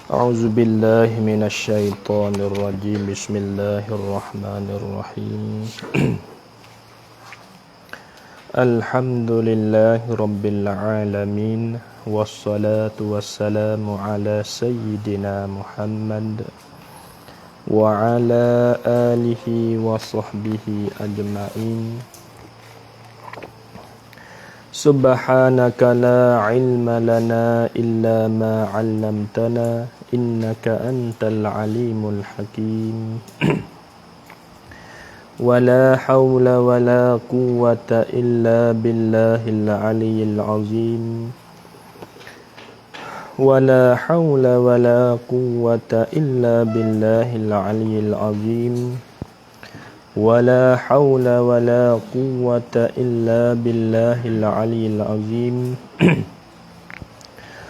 A'udzu billahi minasy syaithanir rajim. Bismillahirrahmanirrahim. Alhamdulillahi rabbil alamin, wassalatu wassalamu ala sayyidina Muhammad wa ala alihi wa sahbihi ajma'in. Subhanaka la ilma lana illa ma 'allamtana innaka antal alimul hakim. Wala hawla wala quwwata illa billahil aliyyil azim. Wala hawla wala quwwata illa billahil aliyyil azim. Wala hawla wala quwwata illa billahil aliyyil azim.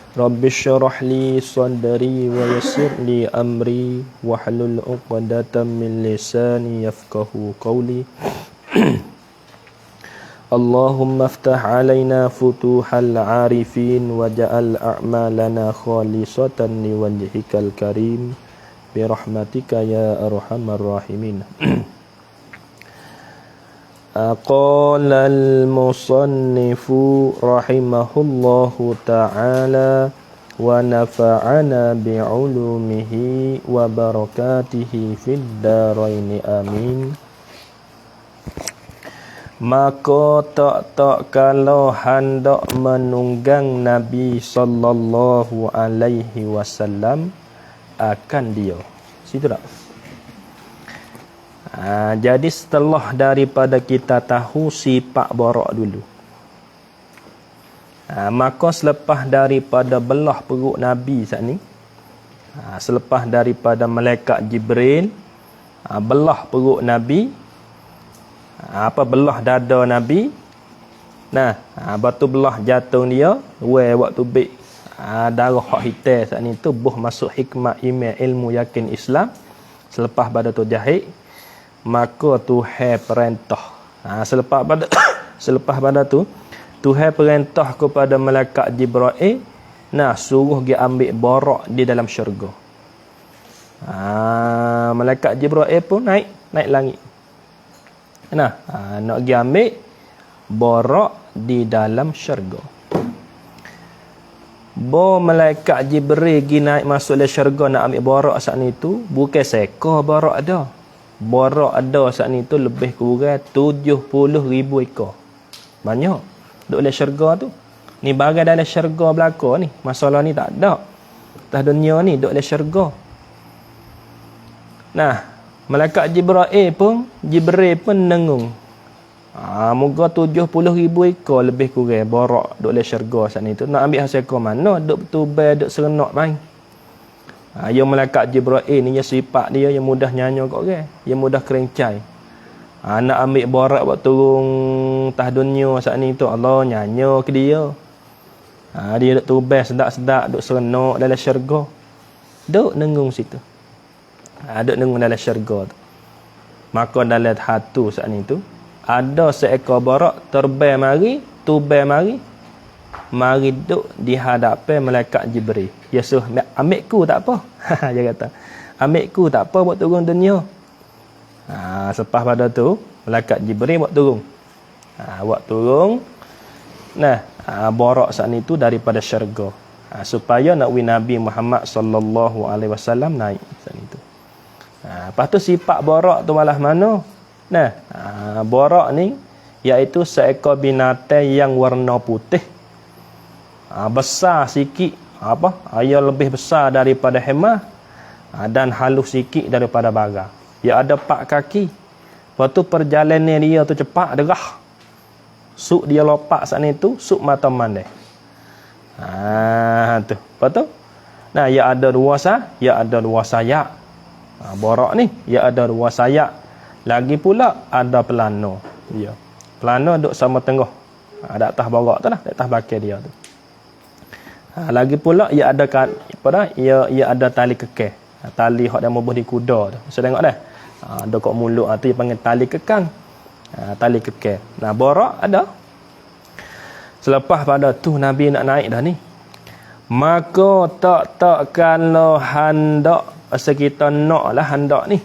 Rabbi syrah li sadri wa yassir li amri wahlul 'uqdatam min lisani yafqahu qawli. Allahumma iftah 'alaina futuhal 'arifin waj'al a'malana khalisatan liwajhikal karim bi rahmatika ya arhamar rahimin. Qala al-musannifu rahimahullahu ta'ala wa nafa'ana bi'ulumihi wa barakatihi fid daraini amin. Maka tak kalau hendak menunggang Nabi sallallahu alaihi wasallam akan dia. Situ tak? Jadi setelah daripada kita tahu sifat Barak dulu, maka selepas daripada belah perut Nabi saat ni, selepas daripada malaikat Jibril belah perut Nabi, belah dada Nabi, batu belah jatuh dia, waktu bik darah hak hitam saat ni tu buh masuk hikmah iman ilmu yakin Islam. Selepas pada tu jahit, maka Tuhan perintah. Selepas pada tu Tuhan perintah kepada malaikat Jibril, suruh dia ambil Barak di dalam syurga. Malaikat Jibril pun naik langit. Nak dia ambil Barak di dalam syurga. Malaikat Jibril pergi naik masuk dalam syurga nak ambil Barak saat ni tu, bukan seekor Barak dah. Barak ada saat ni tu lebih kurang 70,000 ekor. Banyak duduk dalam syurga tu. Ni bagai dalam syurga belaka ni. Masalah ni tak ada. Atas dunia ni duduk dalam syurga. Malaikat Jibril pun nengung. Moga 70,000 ekor lebih kurang Barak duduk dalam syurga saat ni tu. Nak ambil hasil ekor mana? Duduk bertubai, duduk serenak main. Yang malaikat Jibril ni yang sifat dia yang mudah nyanyi kat orang, yang mudah kerencai. Nak ambil Barak buat turun atas dunia saat ni tu, Allah nyanyi ke dia. Dia duk turbah sedap-sedap, duk serenak dalam syurga. Duk nengung situ. Duk nengung dalam syurga tu. Maka dalam hatu saat ni tu ada seekor Barak terbang mari, turbah mari duduk di hadapan malaikat Jibril. Ya suruh ambil ku tak apa. Dia kata, ambil ku tak apa buat turun dunia. Selepas pada tu malaikat Jibril buat turun. Barak saat ni tu daripada syurga. Supaya nak Nabi Muhammad sallallahu alaihi wasallam naik saat ni tu. Lepas tu sifat Barak tu malah mana? Barak ni iaitu seekor binatang yang warna putih. Besar sikit, ia lebih besar daripada hemah, dan halus sikit daripada baga. Ia ada 4 kaki. Lepas tu perjalanan dia tu cepat derah. Suk dia lopak saat ni tu, suk mata mandai. Tu. Lepas tu, ia ada 2 sayap. Barak ni, ia ada 2 sayap. Lagi pula ada pelana. Ya. Pelana duduk sama tengah. Ada atas Barak tu lah, atas bakal dia tu. Lagi pula ia ada ia ada tali kekeh. Tali hak dah mobuh di kuda tu. Saya tengok dah. Ada kat mulut tu dia panggil tali kekang. Tali kekal. Nah, borak ada. Selepas pada tu Nabi nak naik dah ni. Maka tak kalau handak sekitar nak lah handak ni.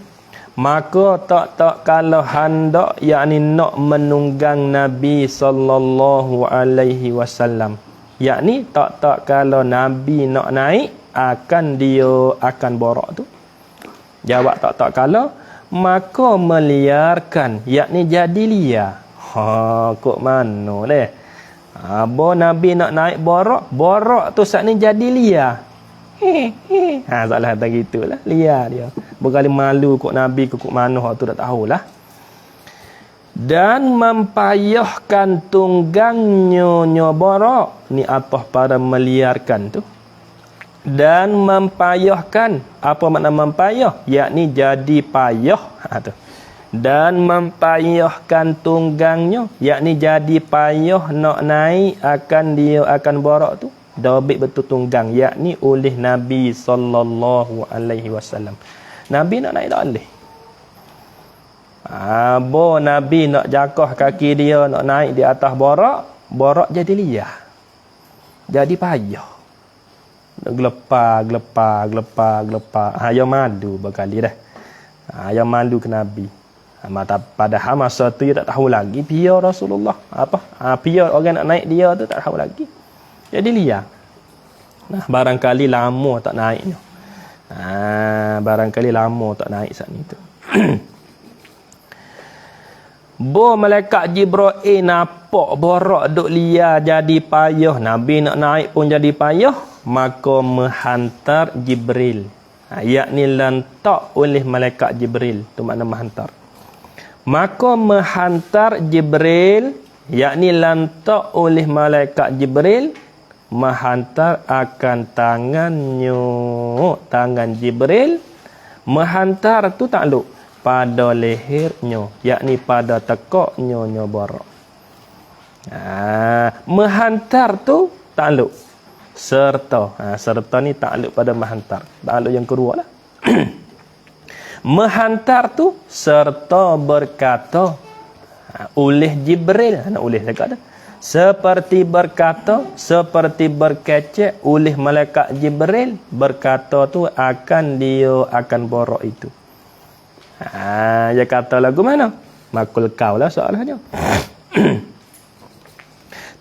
Maka tak kalau handak yakni nak menunggang Nabi sallallahu alaihi wasallam. Yakni tak kalau Nabi nak naik akan dia akan borak tu. Jawab tak kalau maka meliarkan yakni jadi liar. Kok mana leh? Abo Nabi nak naik borak tu saat ni jadi liar. Salah kata gitulah, liar dia. Berkali malu kok Nabi kok mana tu tak tahulah. Dan mempayahkan tunggangnya borak ni atas pada meliarkan tu. Dan mempayahkan, apa makna mempayah? Yakni jadi payah. Tu. Dan mempayahkan tunggangnya, yakni jadi payah nak naik akan dia akan borak tu. Dobik betul tunggang, yakni oleh Nabi sallallahu alaihi wasallam. Nabi nak naik tak boleh. Bo Nabi nak jakah kaki dia nak naik di atas borak jadi liar. Jadi payah. Gelepar. Yang malu berkali dah. Yang malu ke Nabi. Padahal masa tu dia tak tahu lagi biar Rasulullah. Biar orang nak naik dia tu tak tahu lagi. Jadi liar. Nah, barangkali lama tak naiknya. Barangkali lama tak naik saat ni tu. Bo malaikat Jibril nampak borak duk liar jadi payah. Nabi nak naik pun jadi payah. Maka menghantar Jibril. Yakni lantak oleh malaikat Jibril. Tu makna menghantar. Maka menghantar Jibril. Yakni lantak oleh malaikat Jibril. Menghantar akan tangan Jibril. Menghantar tu takluk pada lehernya, yakni pada tekaknya borak. Menghantar tu takluk serta. Serta ni takluk pada menghantar. Takluk yang kedua lah. Menghantar tu serta berkata oleh Jibril. Oleh dekat dah. Seperti berkata, seperti berkecek oleh malaikat Jibril. Berkata tu akan dia akan borak itu. Dia kata lagu mana? Makul kau lah soalannya.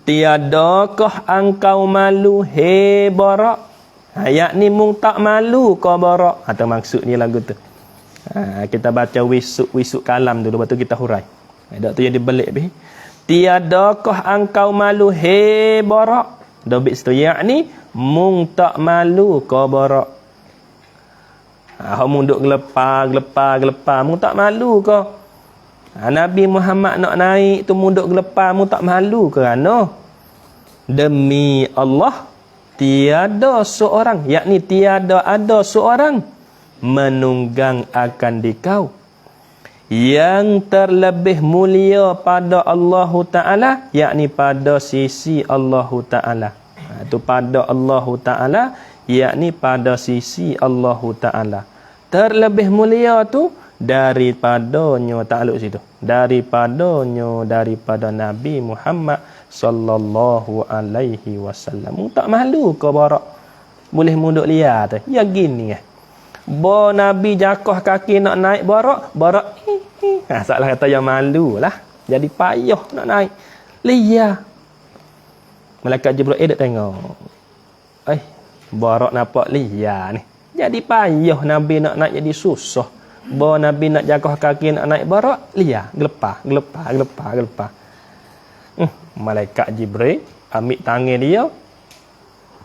Tiadakah engkau malu, hei borak? Yakni mung tak malu kau borak. Atau maksud ni lagu tu. Kita baca wisuk kalam dulu, lepas tu kita hurai. Ada tu yang dibelik bih. Tiadakah engkau malu, hei borak? Dobik situ, yakni mung tak malu kau borak. Mung duk gelepar, mung tak malu kau. Nabi Muhammad nak naik tu mung duk gelepar, mung tak malu kerana demi Allah tiada seorang, yakni tiada ada seorang menunggang akan dikau yang terlebih mulia pada Allah Ta'ala, yakni pada sisi Allah Ta'ala. Itu pada Allah Ta'ala, yakni pada sisi Allah Ta'ala. Terlebih mulia tu daripadanya, takluk situ. Daripada Nabi Muhammad sallallahu alaihi wasallam. Tak malu kau borak. Boleh munduk liar tu. Ya gini Bo Nabi jakah kaki nak naik borak. Salah kata yang malu lah. Jadi payah nak naik. Liar. Malaikat Jibril duk tengok. Borak nampak liar ni. Jadi payah Nabi nak naik jadi susah. Bo Nabi nak jakah kaki nak naik borak. Liar. Gelepar. Malaikat Jibril ambil tangan dia.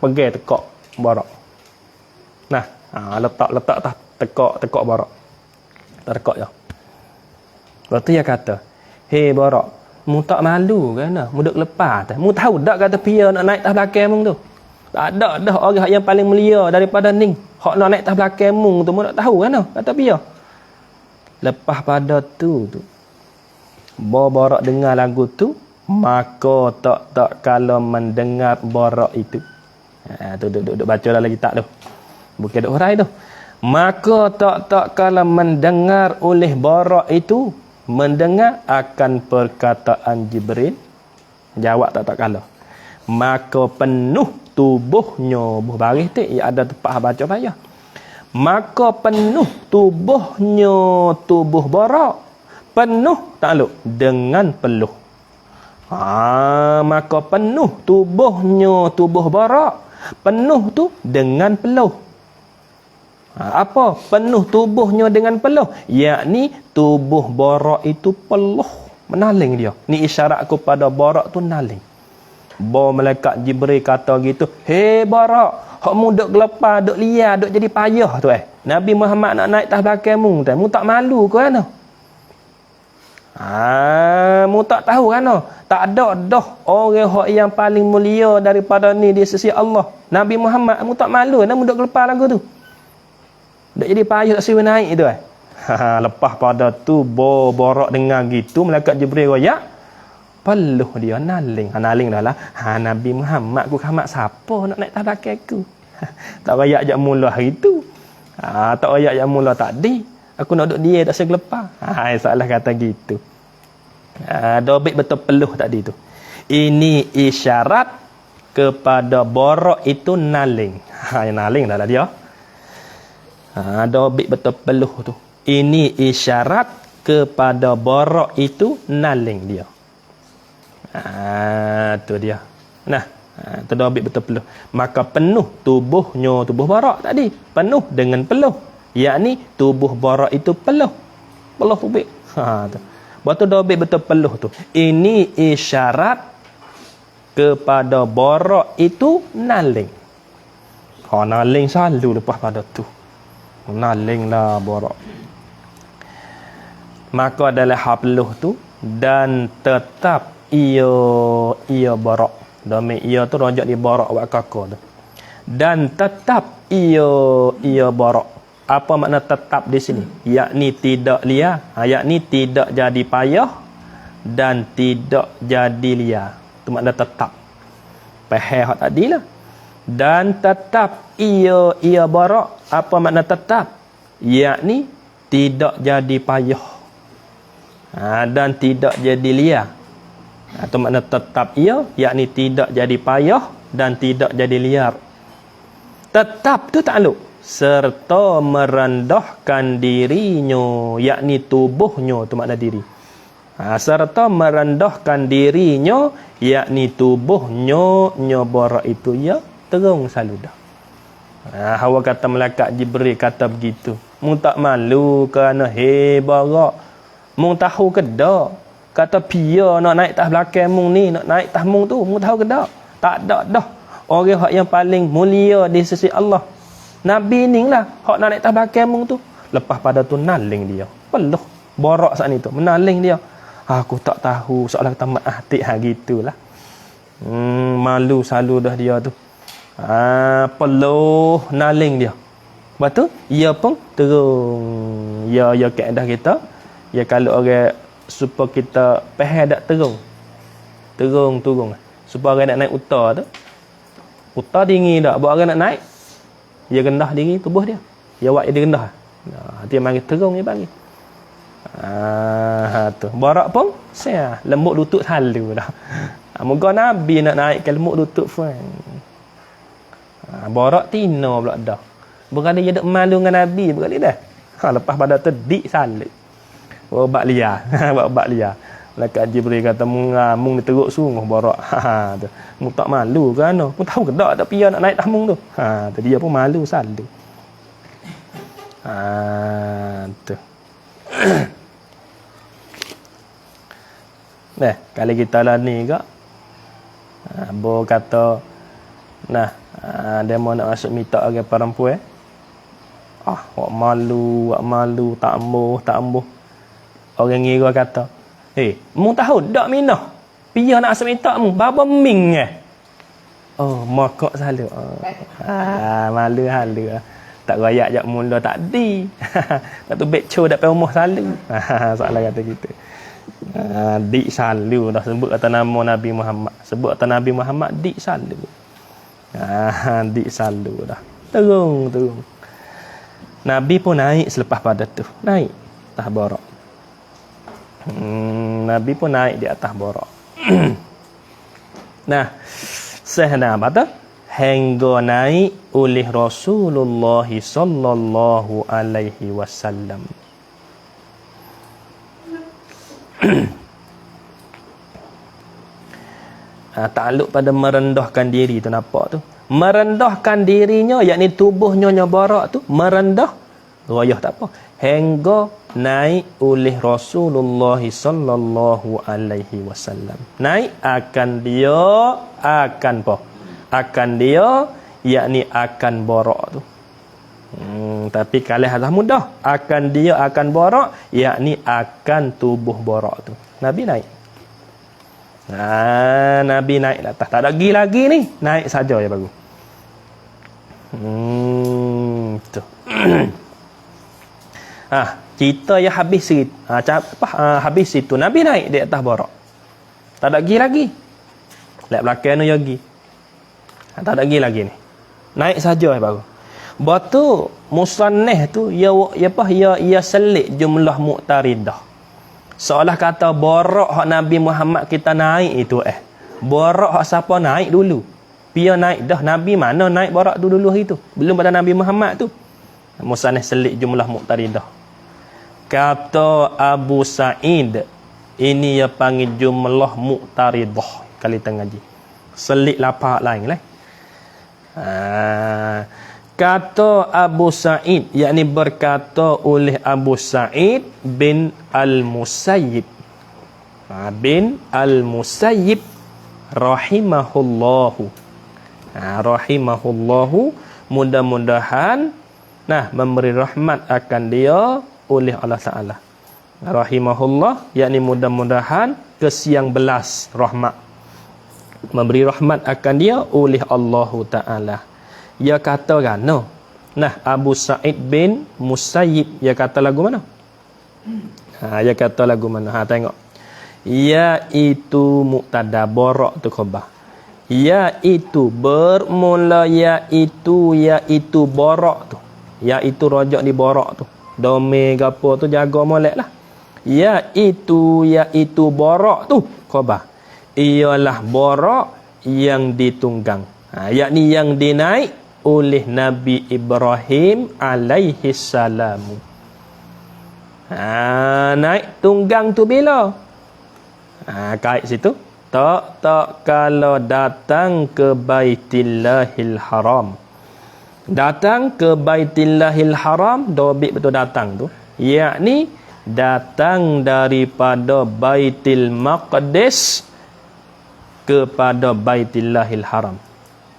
Pegang tekak borak. Nah. Letak atas tekak borak. Tekak je. Lepas tu dia kata, hei borak, mu tak malu ke nak? Mu duk lepas. Mu tahu tak kata pia nak naik atas belakang mung tu? Tak ada dah orang yang paling mulia daripada ning. Hak nak naik atas belakang mung tu mu tak tahu kan? Kata pia. Lepas pada tu. Borak dengar lagu tu, maka tak kalau mendengar borak itu. Tu duk baca lagi tak tu. Bukan duk hurai tu. Maka tak kala mendengar oleh Bara itu, mendengar akan perkataan Jibril. Jawab tak kala. Maka penuh tubuhnya, buh baris tu ya ada tempat baca payah. Maka penuh tubuhnya tubuh Bara, penuh takluk dengan peluh. Maka penuh tubuhnya tubuh Bara, penuh tu dengan peluh. Apa penuh tubuhnya dengan peluh? Yakni tubuh Bara itu peluh, menaling dia. Ni isyarat kepada Bara tu naling. Bawa malaikat Jibril kata gitu, "Hei Bara, hak mu duk gelepar, duk liar, duk jadi payah tu Nabi Muhammad nak naik atas belakang mu tak malu ke ana?" Mu tak tahu kan? Tak ada dah orang hak yang paling mulia daripada ni di sisi Allah. Nabi Muhammad, mu tak malu mu duk gelepar lagu tu. Duk jadi payah tak siwa naik tu lepas pada tu Bara dengar gitu, malaikat Jibril royak, peluh dia naling. Naling dah lah. Nabi Muhammad ku khamat siapa nak naik atas belakang aku. Tak royak jak mula hari tu. Tak royak jak mula tadi. Aku nak duduk dia tak segelepar. Salah kata gitu. Dobit betul peluh tadi tu. Ini isyarat kepada Bara itu naling. Naling dah lah dia. Dobit betul peluh tu. Ini isyarat kepada Bara itu naling dia. Tu dia. Nah, tu dobit betul peluh. Maka penuh tubuhnya tubuh Bara tadi. Penuh dengan peluh. Yakni tubuh Bara itu peluh. Peluh tubik. Tu. Batu dobit betul peluh tu. Ini isyarat kepada Bara itu naling. Naling selalu lepas pada tu. Naling lah Bara. Maka adalah peluh tu dan tetap ia Bara. Domain ia tu rojak di Bara wa kakak tu. Dan tetap ia Bara. Apa makna tetap di sini? Yakni tidak liar, yakni tidak jadi payah dan tidak jadi liar. Itu makna tetap. Faham hak tadilah. Dan tetap ia Bara. Apa makna tetap? Yakni tidak jadi payah dan tidak jadi liar. Itu makna tetap ia, yakni tidak jadi payah dan tidak jadi liar. Tetap tu takluk serta merendahkan dirinya, yakni tubuhnya, tu makna diri. Serta merendahkan dirinya, yakni tubuhnya, Bara itu ya terung selalu dah. Hawa kata malaikat Jibril kata begitu. Mu tak malu kerana hei Bara, mu tahu ke dak? Kata pia nak naik atas belakang mu ni, nak naik atas mu tu, mu tahu ke dak? Tak ada dah. Orang yang paling mulia di sisi Allah, Nabi ni lah hak nak naik atas belakang mu tu. Lepas pada tu naling dia. Peluh Bara saat ni tu, menaling dia. Aku tak tahu soalan kata maaf tik gitulah. Malu selalu dah dia tu. Peluh naling dia. Lepas tu ia pun terung. Ya kaedah kita. Ya kalau orang supaya kita faham dak terung. Terung. Supaya orang nak naik utar tu. Utar dingin dak. Buat orang nak naik, dia rendah diri tubuh dia. Dia buat dia rendah. Dia mari terung dia panggil. Tu. Bara pun saya lembut lutut halu dah. Moga Nabi nak naikkan lembut lutut pun. Bara tino pula dah. Bukan dia duk malu dengan Nabi berkali dah. Lepas pada tu dik salit. Bak liar. Bak liar. Malaikat Jibril kata mung ni teruk sungguh Bara. Tu. Mu tak malu ke ana? Mu tahu ke tak pia nak naik tahmung tu? Tu dia pun malu selalu. Tu. Kali kita lah ni ke. Bo kata dia mau nak masuk minta orang perempuan. Wak malu, tak ambuh. Orang ngira kata, mu tahu dak minah? Pia nak masuk minta mu, baba ming mokok selalu. Malu halu. Tak royak jak mula tadi. Tak tu beco dak pe rumah selalu. Soalan kata gitu. Dik selalu dah sebut kata nama Nabi Muhammad. Sebut kata Nabi Muhammad dik selalu. Dik selalu dah. Terung. Nabi pun naik selepas pada tu. Naik atas Buraq. Nabi pun naik di atas Buraq. Nah, sehna apa tu? Hingga naik oleh Rasulullah sallallahu alaihi wasallam. Takluk pada merendahkan diri tu, nampak tu. Merendahkan dirinya, yakni tubuhnya Buraq tu merendah, royah tak apa. Hingga naik oleh Rasulullah sallallahu alaihi wasallam. Naik akan dia akan apa? Akan dia, yakni akan Buraq tu. Tapi kalau atas mudah, akan dia akan Buraq, yakni akan tubuh Buraq tu. Nabi naik. Nabi naik atas. Tak ada lagi ni. Naik saja ya bagus. Tu. Cerita yang habis sikit. Habis itu Nabi naik di atas Buraq. Tak ada lagi. Lek belakang ni lagi. Tak ada lagi ni. Naik saja ya bagus. Batu musannah tu ia selit jumlah muqtaridah. Seolah kata Buraq hak Nabi Muhammad kita naik itu Buraq hak siapa naik dulu? Dia naik dah. Nabi mana naik Buraq tu dulu itu? Belum pada Nabi Muhammad tu. Musannah selit jumlah muqtaridah. Kata Abu Sa'id, ini ia panggil jumlah muqtaridah kali tengah ji. Selit lapak lain lah. Kata Abu Sa'id, yakni berkata oleh Abu Sa'id bin Al-Musayyib. Bin Al-Musayyib rahimahullahu. Rahimahullahu, mudah-mudahan memberi rahmat akan dia oleh Allah Ta'ala. Rahimahullah, yakni mudah-mudahan kesiang belas rahmat. Memberi rahmat akan dia oleh Allah Ta'ala. Dia kata kan, Abu Sa'id bin Musayyib, dia kata lagu mana? Dia kata lagu mana? Tengok. Iaitu muktada Buraq tu khabar. Iaitu bermula iaitu Buraq tu. Iaitu rojak di Buraq tu. Dome gapo tu jaga molek lah. Iaitu Buraq tu khabar. Ialah Buraq yang ditunggang. Yakni yang dinaik oleh Nabi Ibrahim alaihi salam. Naik tunggang tu bila? Kait situ. Tak kalau datang ke Baitillahil Haram. Datang ke Baitillahil Haram, dobit betul datang tu. Yakni datang daripada Baitul Maqdis kepada Baitillahil Haram.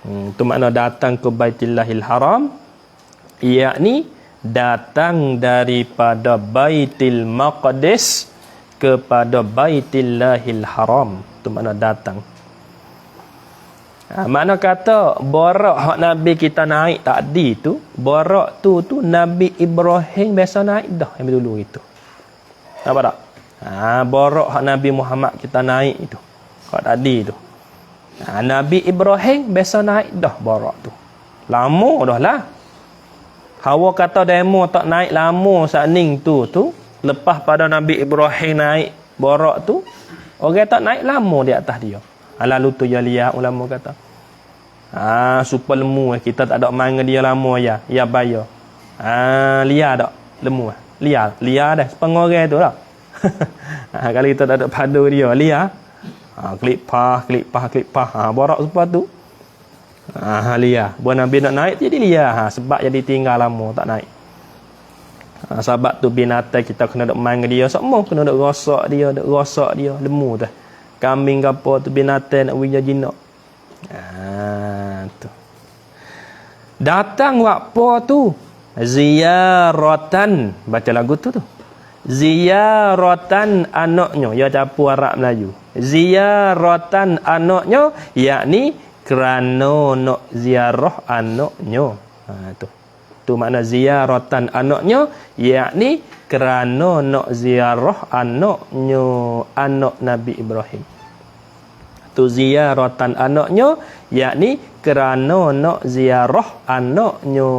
Itu makna datang ke Baitillahil Haram, yakni datang daripada Baitul Maqdis kepada Baitillahil Haram. Itu makna datang. Makna kata Buraq hak Nabi kita naik tadi tu, Buraq tu Nabi Ibrahim biasa naik dah yang dulu itu. Nampak tak? Buraq hak Nabi Muhammad kita naik itu. Hak tadi tu. Nabi Ibrahim biasa naik dah Buraq tu. Lama dah lah. Hawa kata demo tak naik lama sakning tu. Lepas pada Nabi Ibrahim naik Buraq tu, orang tak naik lama di atas dia. Lalu tu ya lihat ulama kata. Super lemu kita tak ada manga dia lama ya. Ya bayar. Liar tak? Lemu Liar dah sepengorang tu lah. Kalau kita tak ada padu dia liar. Klik pah. Buraq sebab tu. Liar. Buat Nabi nak naik jadi liar. Sebab jadi tinggal lama tak naik. Sebab tu binatang kita kena duk main dia semua, kena duk rosak dia, lemu tu. Kambing gapo tu binatang nak wija jinak. Tu. Datang waktu tu ziyaratan, baca lagu tu. Ziyaratan anaknya, ya campur Arab Melayu. Ziyaratan anaknya, yakni kerana nak ziarah anaknya. Tu makna ziyaratan anaknya, yakni kerana nak ziarah anaknya, anak Nabi Ibrahim. tu ziaratan anaknya, yakni kerana nak ziarah anaknya,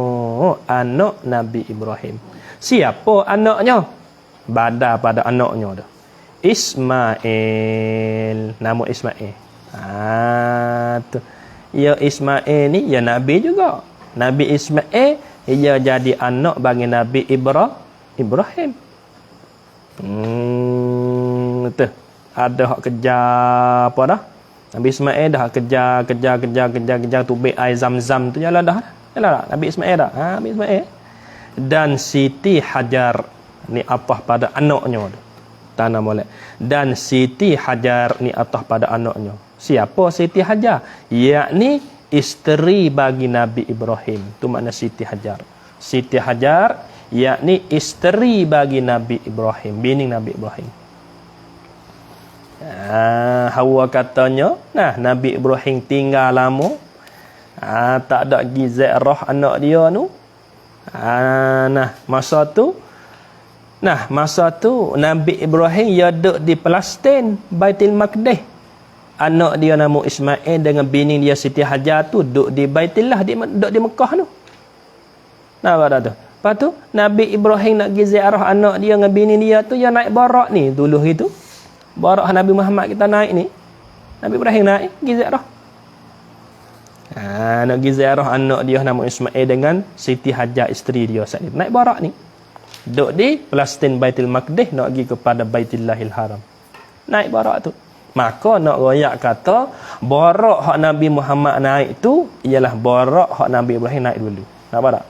anak Nabi Ibrahim. Siapa anaknya? Badal pada anaknya tu. Ismail, nama Ismail. Tu. Ya Ismail ni ya Nabi juga. Nabi Ismail ia jadi anak bagi Nabi Ibrahim. Tu. Ada hak kejar apa dah? Nabi Ismail dah kejar tubik air Zam-Zam tu jalan dah. Jalan dah Nabi Ismail dah. Nabi Ismail. Dan Siti Hajar ni atah pada anaknya tu. Tanah molek. Dan Siti Hajar ni atah pada anaknya. Siapa Siti Hajar? Yakni isteri bagi Nabi Ibrahim. Tu makna Siti Hajar. Siti Hajar yakni isteri bagi Nabi Ibrahim, bini Nabi Ibrahim. Hawa katanya, nah Nabi Ibrahim tinggal lama. Tak ada gizat roh anak dia tu. Masa tu Nabi Ibrahim ya duduk di Palestin, Baitul Maqdis. Anak dia nama Ismail dengan bini dia Siti Hajar tu duduk di Baitullah, duduk di Mekah tu. Nampak tak tu? Lepas tu Nabi Ibrahim nak pergi ziarah anak dia dengan bini dia tu, yang naik barak ni dulu itu. Barak Nabi Muhammad kita naik ni. Nabi Ibrahim naik pergi ziarah. Nak pergi ziarah anak dia nama Ismail dengan Siti Hajar isteri dia saat ni. Naik barak ni. Duduk di Palestin Baitul Maqdis nak pergi kepada Baitullahil Haram. Naik barak tu. Maka nak royak kata barak hak Nabi Muhammad naik tu ialah barak hak Nabi Ibrahim naik dulu. Nampak tak?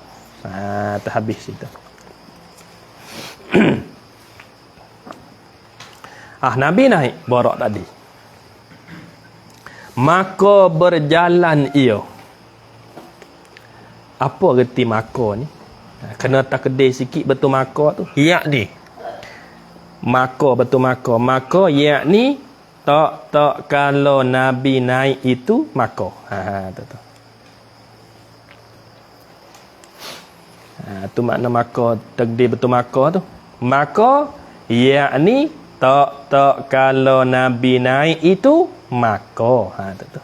Terhabis cerita. Nabi naik barak tadi. Maka berjalan ia. Apa reti maka ni? Kena tak kedai sikit betul maka tu. Yakni maka betul maka. Maka yakni tak kalau Nabi naik itu maka. Tu. Tu makna maka, takdir betul maka tu. Maka yakni tak kalau Nabi naik itu maka. Tu.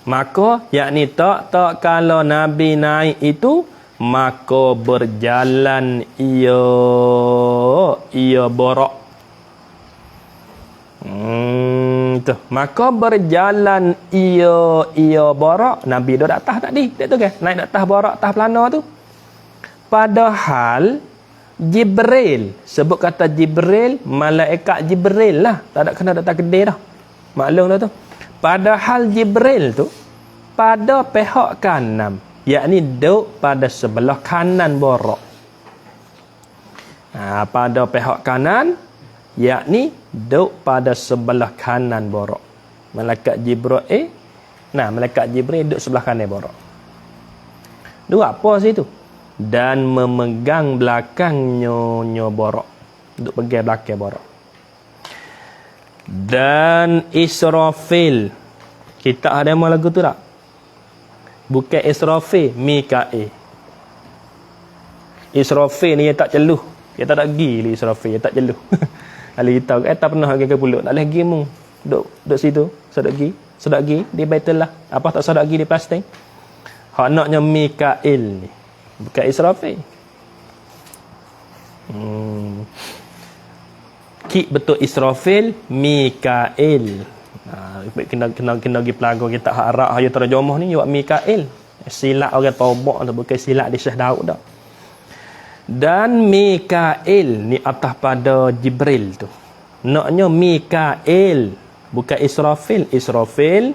Maka yakni tak kalau Nabi naik itu maka berjalan ia barak. Tu. Maka berjalan ia barak. Nabi dah atas tadi. Tak tu ke? Naik atas barak, atas pelana tu. Padahal Jibril, sebut kata Jibril, malaikat Jibril lah. Tak ada kena datang kedai dah. Maklum dah tu. Padahal Jibril tu pada pihak kanan, yakni duduk pada sebelah kanan barak. Pada pihak kanan, yakni duduk pada sebelah kanan barak. Malaikat Jibril, malaikat Jibril duduk sebelah kanan barak. Dua apa situ? Dan memegang belakangnya barak. Duduk pegang belakang barak. Dan Israfil. Kita ada nama lagu tu tak? Bukan Israfil, Mikail. Israfil ni dia tak celuh. Dia tak ada pergi Israfil, dia tak celuh. Kalau kita tak pernah pergi ke pulut, tak boleh pergi mu. Duduk situ, sedap pergi di Baitullah. Apa tak sedap pergi di Palestin? Hak naknya Mikail ni. Bukan Israfil. Kik betul Israfil, Mikail. Kena pergi pelago kita hak Arab haya terjemah ni buat Mikail. Silap orang Taubak tu, bukan silap di Syekh Daud dah. Dan Mikail ni atas pada Jibril tu. Naknya Mikail, bukan Israfil. Israfil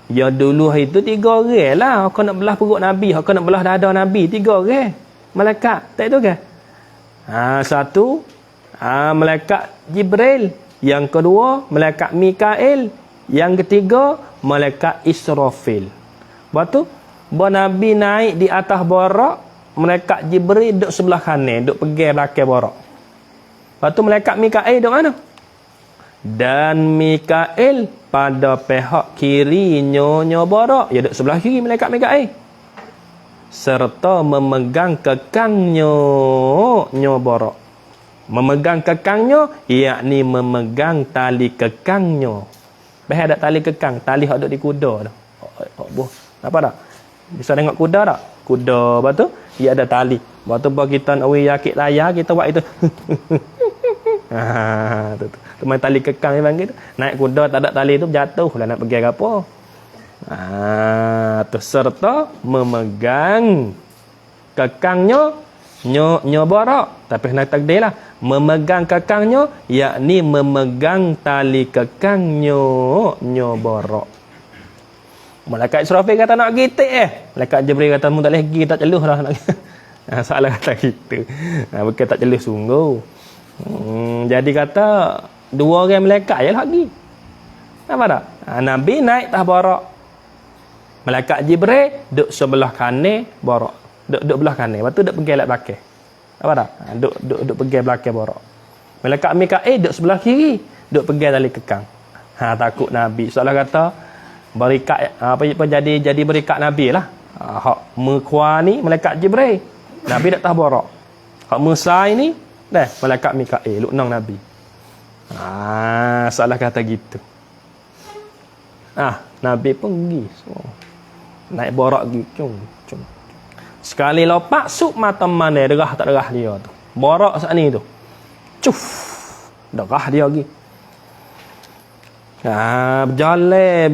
ya dulu itu 3 orang lah. Kau nak belah perut Nabi, kau nak belah dada Nabi, 3 orang malaikat. Tak itu ke? Satu malaikat Jibril, yang kedua malaikat Mikail, yang ketiga malaikat Israfil. Lepas tu Nabi naik di atas barak, malaikat Jibril duduk sebelah kanan, duduk pegang belakang barak. Lepas tu malaikat Mikail duduk mana? Dan Mikail pada pihak kiri nyonya barak, ya duduk sebelah kiri malaikat Mikail, serta memegang kekangnya barak. Memegang kekangnya yakni memegang tali kekangnya. Bah ada tali kekang, tali hak duk di kuda tu. Boh. Apa dak? Bisa tengok kuda tak? Kuda, lepas tu dia ada tali. Lepas tu bawa kita nak yakit layar, kita buat itu. Tu main tali kekang dia panggil tu. Naik kuda tak ada tali tu jatuh lah nak pergi ke apa. Tu serta memegang kekangnya nyo barak. Tapi nak takdir lah. Memegang kekangnya yakni memegang tali kekangnya nyo barak. Malaikat Israfil kata nak gitik Malaikat Jibril kata mu tak boleh pergi, tak celuh dah nak. Salah kata gitu. Bukan tak celuh sungguh. Jadi kata dua orang malaikat je lah pergi. Apa tak? Nabi naik tah barak. Malaikat Jibril duduk sebelah kanan barak. Duduk belah kanan. Lepas tu duduk pergi belakang belakang. Apa tak? Duduk pergi belakang barak. Malaikat Mikail duduk sebelah kiri. Duduk pergi tali kekang. Takut Nabi. Soalah kata berikat apa jadi berikat Nabi lah. Hak mekwa ni malaikat Jibril. Nabi tak tahu barak. Hak Musa ni dah malaikat Mikail luknang Nabi. Salah kata gitu. Nabi pun pergi. So, naik barak pergi. Cum. Sekali lopak sup mata mana derah tak derah dia tu. Barak saat ni tu. Cuf. Derah dia pergi.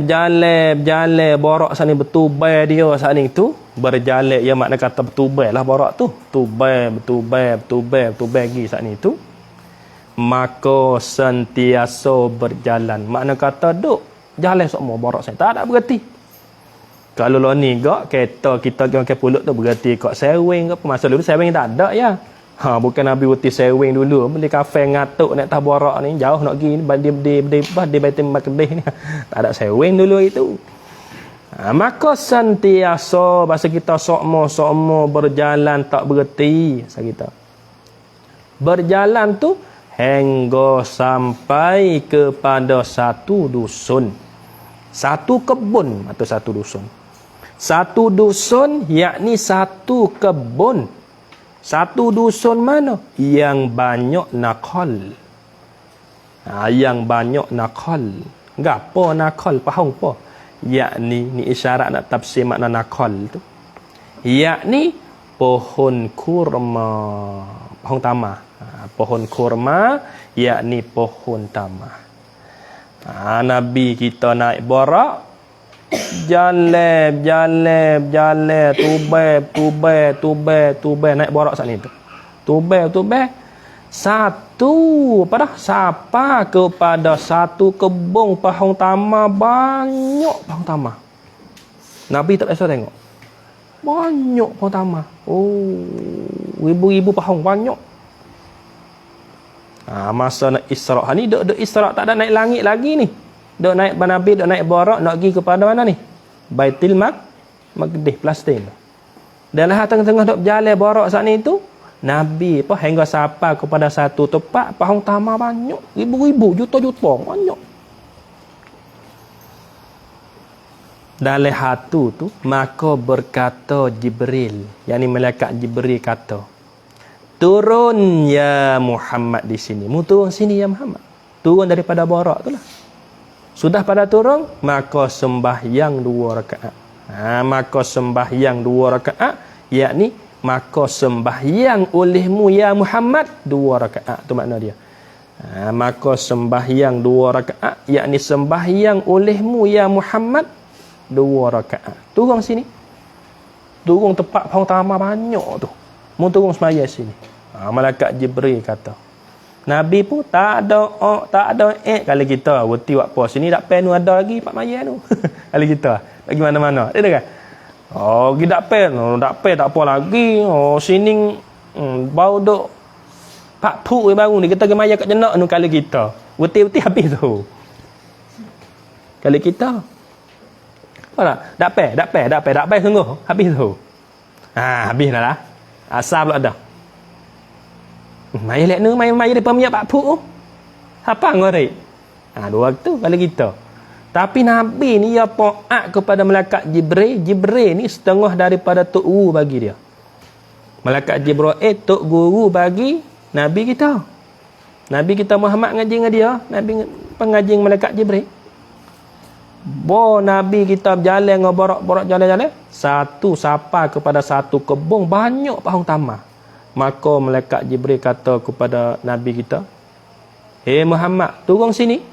Berjalan barak saat ni bertubai dia saat ni tu. Berjalan ia makna kata bertubai lah barak tu. Bertubai pergi saat ni tu. Maka sentiasa berjalan. Makna kata duk jalan semua barak saya tak ada berhenti. Kalau lo ni gak kereta kita ke pulut tu berhenti kat sewing ke apa. Masa dulu sewing tak ada ya. Bukan Nabi berhenti sewing dulu. Beli kafe ngatuk naik tah barak ni jauh nak pergi di Baitul Maqdis ni. Tak ada sewing dulu itu. Maka sentiasa bahasa kita sokmo berjalan tak berhenti bahasa kita. Berjalan tu hingga sampai kepada satu dusun. Satu kebun atau satu dusun. Satu dusun yakni satu kebun. Satu dusun mana? Yang banyak nakal. Yang banyak nakal. Gapo nakal? Faham apa? Yakni ni isyarat nak tafsir makna nakal tu. Yakni pohon kurma. Pohon tamar. Pohon kurma yakni pohon tamar. Nabi kita naik barak jalan tubai naik barak saat ni tu. Tubai satu apa dah sapa kepada satu kebun pohon tamar, banyak pohon tamar. Nabi tak biasa tengok. Banyak pohon tamar. Ribu-ribu pohon banyak. Masa nak Isra' ni duk Isra' tak ada naik langit lagi ni. Duk naik Nabi duk naik barak nak pergi kepada mana ni? Baitul Maqdis Palestin. Dalam tengah-tengah duk berjalan barak saat ni tu, Nabi hingga sampai kepada satu tempat pohon tamar banyak, ribu-ribu, juta-juta banyak. Dalam hatu tu maka berkata Jibril, yakni malaikat Jibril kata, turun ya Muhammad di sini. Mu turun sini ya Muhammad. Turun daripada barak tu lah. Sudah pada turun, maka sembahyang 2 rakaat. Maka sembahyang 2 rakaat, yakni maka sembahyang olehmu ya Muhammad 2 rakaat. Tu makna dia. Maka sembahyang 2 rakaat, yakni sembahyang olehmu ya Muhammad 2 rakaat. Turun sini. Turun tempat pohon tamar banyak tu. Mu turun sembahyang sini. Malaikat Jibril kata. Nabi pun tak ada kalau kita berhenti buat puas sini tak pen ada lagi pak maya tu. Kalau kita bagi mana-mana. Dia kan. Tidak pen, tak apa lagi. Sini bau duk pak pu baru ni kita pergi maya kat jenak tu kalau kita. Berhenti habis tu. Kalau kita apa tak pen sungguh habis tu. Habis dah lah. Asal pula dah. Mai lek nu mai depan minyak pak pu. Apa ngorek? Dua waktu kalau kita. Tapi Nabi ni ya taat kepada malaikat Jibril. Jibril ni setengah daripada tok guru bagi dia. Malaikat Jibril tok guru bagi Nabi kita. Nabi kita Muhammad ngaji dengan dia, Nabi pengaji malaikat Jibril. Nabi kita berjalan dengan borak-borak jalan-jalan, satu sampai kepada satu kebun banyak pohon tamar. Maka malaikat Jibril kata kepada Nabi kita, "Hei Muhammad, turun sini.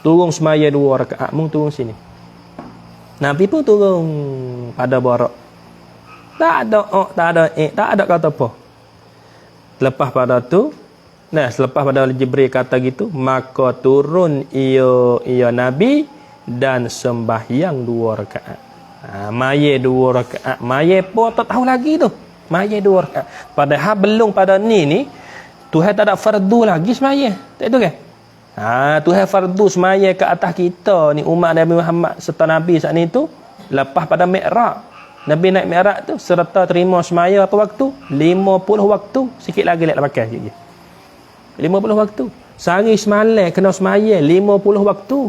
Turun semaya 2 rakaat, mung turun sini." Nabi pun turun pada borak. Tak ada kata apa. Lepas pada tu, selepas pada Jibril kata gitu, maka turun ia Nabi dan sembahyang 2 rakaat. Maya 2 rakaat. Maya pun tak tahu lagi tu. Maya 2 rakaat. Padahal belum pada ni Tuhan tak ada fardu lagi semaya. Tak itu kan? Tuhan fardu semaya ke atas kita ni umat Nabi Muhammad serta Nabi saat ni tu lepas pada Mi'raj. Nabi naik Mi'raj tu serta terima semaya apa waktu? 50 waktu. Sikit lagi nak pakai sikit. 50 waktu. Sehari semalam kena semaya 50 waktu.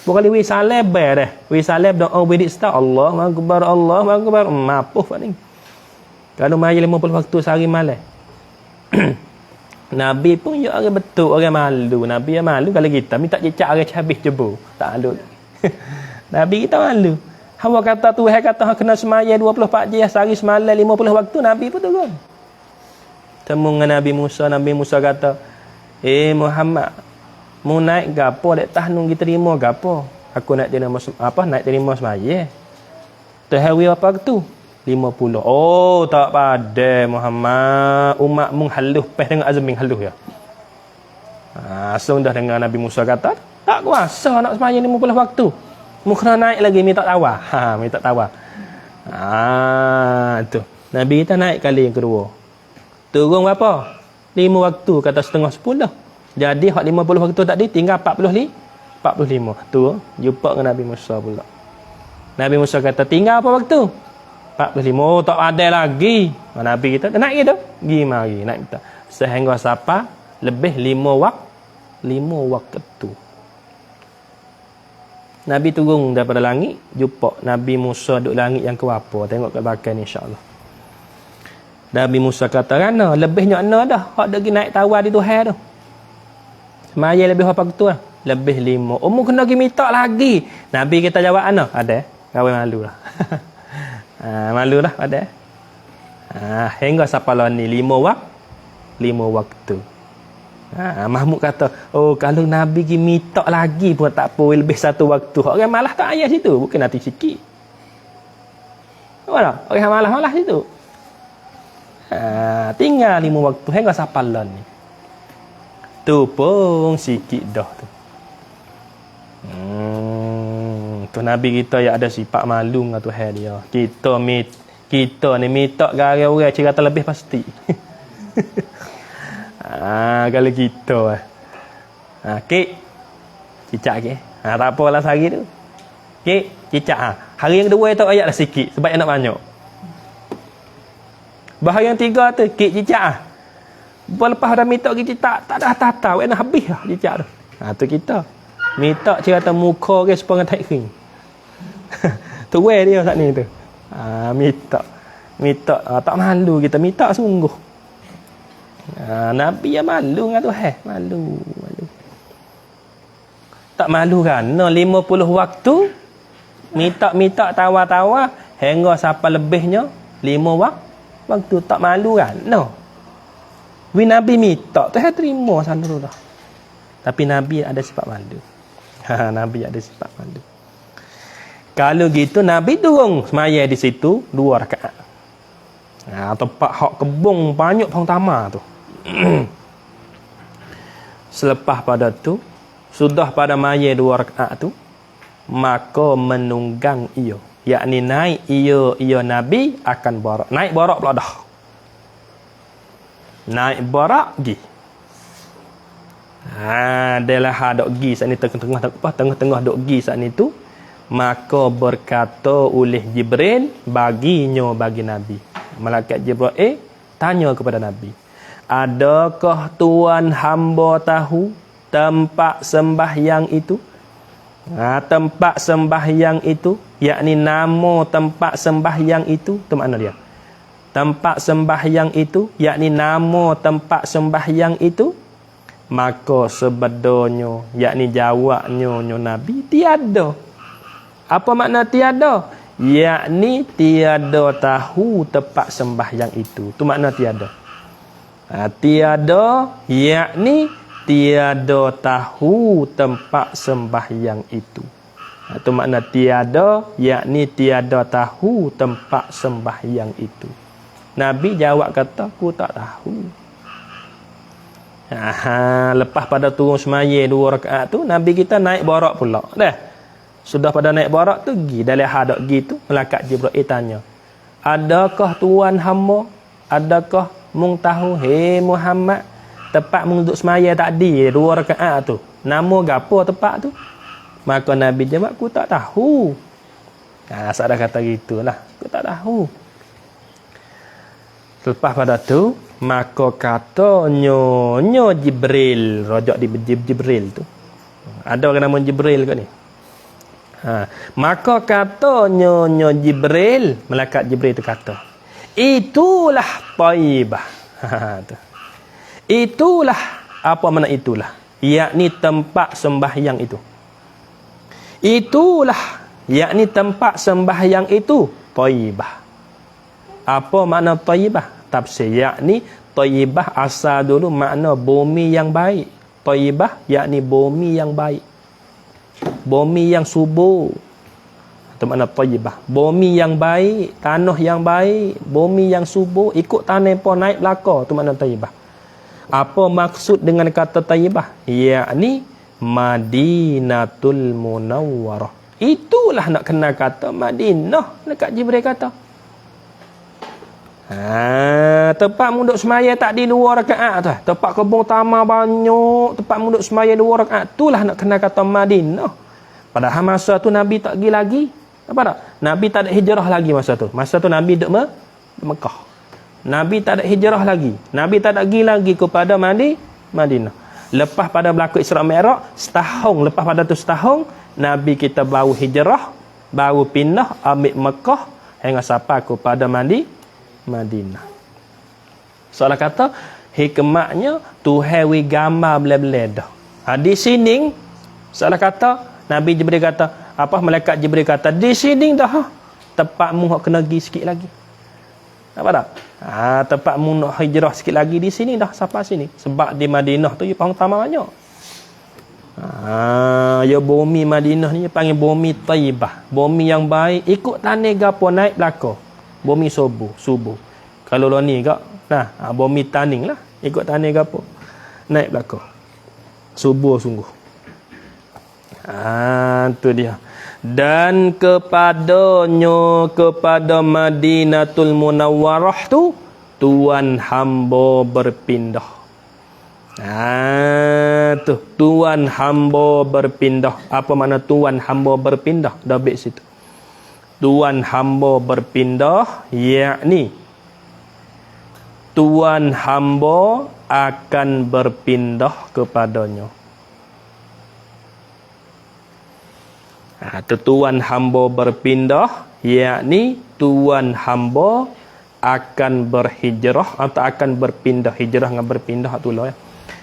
Bukan wi salam dah. Wi salam doa wirid start Allahu akbar Allahu akbar. Mapuh ni. Kalau maya 50 waktu sehari malam. Nabi pun ya orang betul, orang malu. Nabi yang malu kalau kita minta cecak orang habis jebu. Tak malu. Nabi kita malu. Hawa kata Tuhan kata kena semaya 24 jam sehari semalam 50 waktu, Nabi pun turun. Temu dengan Nabi Musa kata, Muhammad, mu naik gapo dek tahnung kita terima gapo? Aku nak terima semaya. Terhawi apa tu? 50. Oh, tak pada Muhammad. Umat mung haluh peh dengan azmin haluh ya. Asung dah dengan Nabi Musa kata, tak kuasa nak semaya 50 waktu. Mu kena naik lagi minta tawar. Minta tawar. Tu. Nabi kita naik kali yang kedua. Turun berapa? 5 waktu kata setengah 10. Jadi hak 50 waktu tadi tinggal 45. Tu jumpa dengan Nabi Musa pula. Nabi Musa kata tinggal apa waktu? 45. Oh, tak ada lagi. Nabi kita naik gitu. Pergi mari naik kita. Sehingga siapa lebih 5 waktu. Nabi turun daripada langit, jumpa Nabi Musa duduk langit yang keberapa. Tengok kat belakang ni insya-Allah. Nabi Musa kata, "Rana lebihnya ana dah. Hak dak naik tawar di Tuhan tu. Semaya lebih apa waktu lah? Lebih 5. Umur kena pergi minta lagi." Nabi kita jawab ana? Ada. Kau malu lah. Malu lah ada. Hingga siapa lawan ni 5 waktu. Mahmud kata, oh kalau Nabi pergi minta lagi pun tak apa, lebih 1 waktu. Orang malah tak ayat situ, bukan nanti sikit. Mana? Orang malah situ. Tinggal 5 waktu hingga siapa lawan ni. Tu pun sikit dah tu. Tu Nabi kita yang ada sifat malu dengan Tuhan dia. Kita ni minta gara orang cerita lebih pasti. Kalau kita kek cicak ke. Tak apalah sehari tu. Kek cicak. Hari yang kedua tu ayat dah sikit sebab yang nak banyak. Bahari yang 3 tu kek cicak. Lepas dah minta ke cicak tak ada tata, nak habis lah cicak tu. Tu kita. Minta cerita muka ke supaya tak kering. Tu wear dia saat ni tu. Minta tak malu kita minta sungguh. Nabi yang malu dengan Tuhan. Malu. Tak malu kan? 50 waktu minta tawar-tawar hingga siapa lebihnya 5 waktu. Tak malu kan? No. Nabi minta Tuhan terima sana dah. Tapi Nabi ada sifat malu. Nabi ada sifat malu. Kalau gitu Nabi turun semaya di situ 2 rakaat. Tempat hak kebun banyak pohon tamar tu. Selepas pada tu sudah pada maya 2 rakaat tu, maka menunggang ia, yakni naik ia Nabi akan barak. Naik barak pula dah. Naik barak pergi. Adalah hadok pergi saat ni tengah-tengah dok pergi saat ni tu, maka berkata oleh Jibril bagi Nabi. Malaikat Jibril tanya kepada Nabi, adakah tuan hamba tahu tempat sembahyang itu? Tempat sembahyang itu, yakni nama tempat sembahyang itu, tu makna dia. Tempat sembahyang itu, yakni nama tempat sembahyang itu. maka sebedonyo yakni jawabnya Nabi tiada. Apa makna tiada? Yakni tiada tahu tempat sembahyang itu. Tu makna tiada. Tiada yakni tiada tahu tempat sembahyang itu. Itu makna tiada yakni tiada tahu tempat sembahyang itu. Nabi jawab kata aku tak tahu. Lepas pada turun semaya 2 rakaat tu Nabi kita naik borak pula. Dah. Sudah pada naik borak tu pergi dalam hadap gitu malaikat Jibril tanya. Adakah tuan hamba? Adakah mung tahu hei Muhammad tempat mung duduk semaya tadi 2 rakaat tu? Nama gapo tempat tu? Maka Nabi jawab, aku tak tahu. Saya dah kata gitulah. Aku tak tahu. Lepas pada tu, maka kata nyo Jibril. Rojak di Jibril tu. Ada orang nama Jibril kat ni. Maka kata nyo Jibril. Malaikat Jibril tu kata. Itulah Taibah. Itulah. Apa makna itulah? Yakni tempat sembahyang itu. Itulah yakni tempat sembahyang itu Taibah. Apa makna Taibah? Tafsir yakni Taibah asal dulu makna bumi yang baik. Taibah yakni bumi yang baik. Bumi yang subur. Itu makna Taibah. Bumi yang baik, tanah yang baik, bumi yang subur, ikut tanah pun naik belaka. Itu makna Taibah. Apa maksud dengan kata Taibah? Yakni Madinatul Munawwarah. Itulah nak kena kata Madinah. Dekat Jibril kata. Tempat munduk semaya tak di 2 rakaat tu. Tempat kebun tamar banyak. Tempat munduk semaya 2 rakaat. Itulah nak kena kata Madinah. Padahal masa tu Nabi tak pergi lagi. Apa tak? Nabi tak ada hijrah lagi masa tu. Masa tu Nabi duduk Mekah. Nabi tak ada hijrah lagi. Nabi tak ada pergi lagi kepada Madinah. Lepas pada berlaku Isra Mi'raj, setahun lepas pada tu setahun, Nabi kita baru hijrah, baru pindah ambil Mekah hingga sampai kepada Madinah. Soalan kata hikmatnya Tuhan wi gambar bela-bela dah. Di sini soalan kata Nabi Jibril kata, apa malaikat Jibril kata, di sini dah tempatmu hak kena pergi sikit lagi. Apa tak? Tempatmu nak hijrah sikit lagi di sini dah sampai sini. Sebab di Madinah tu dia pang tamar banyak. Ya bumi Madinah ni dia panggil bumi Taibah. Bumi yang baik, ikut tanah gapo naik belaka. Bumi subur. Kalau lo ni gak, bumi taning lah, ikut tanah gapo naik belaka. Subur sungguh. Tu dia. Dan kepada Madinatul Munawwarah tu tuan hamba berpindah. Tu tuan hamba berpindah. Apa makna tuan hamba berpindah? Dah baik situ. Tuan hamba berpindah yakni tuan hamba akan berpindah kepadanya. Tuan hamba berpindah yakni tuan hamba akan berhijrah atau akan berpindah. Hijrah dengan berpindah itulah ya.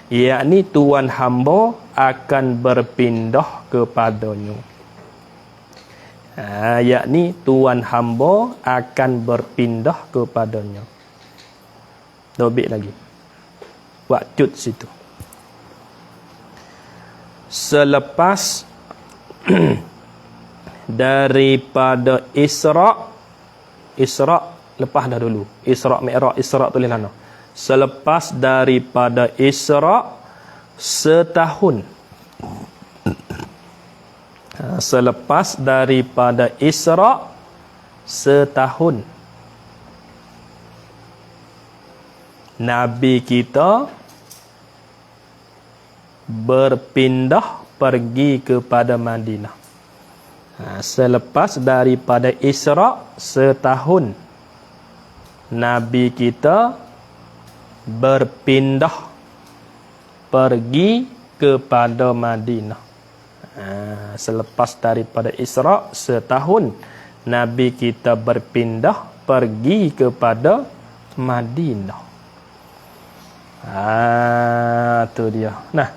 Yakni tuan hamba akan berpindah kepadanya. Yakni tuan hamba akan berpindah kepadanya. Dobik lagi. Waktu situ. Selepas daripada Isra lepas dah dulu. Isra Mi'raj, Isra tulis mana? Selepas daripada Isra setahun. Selepas daripada Isra setahun. Nabi kita berpindah pergi kepada Madinah. Selepas daripada Isra setahun, Nabi kita berpindah pergi kepada Madinah. Selepas daripada Isra setahun, Nabi kita berpindah pergi kepada Madinah. Tu dia. Nah,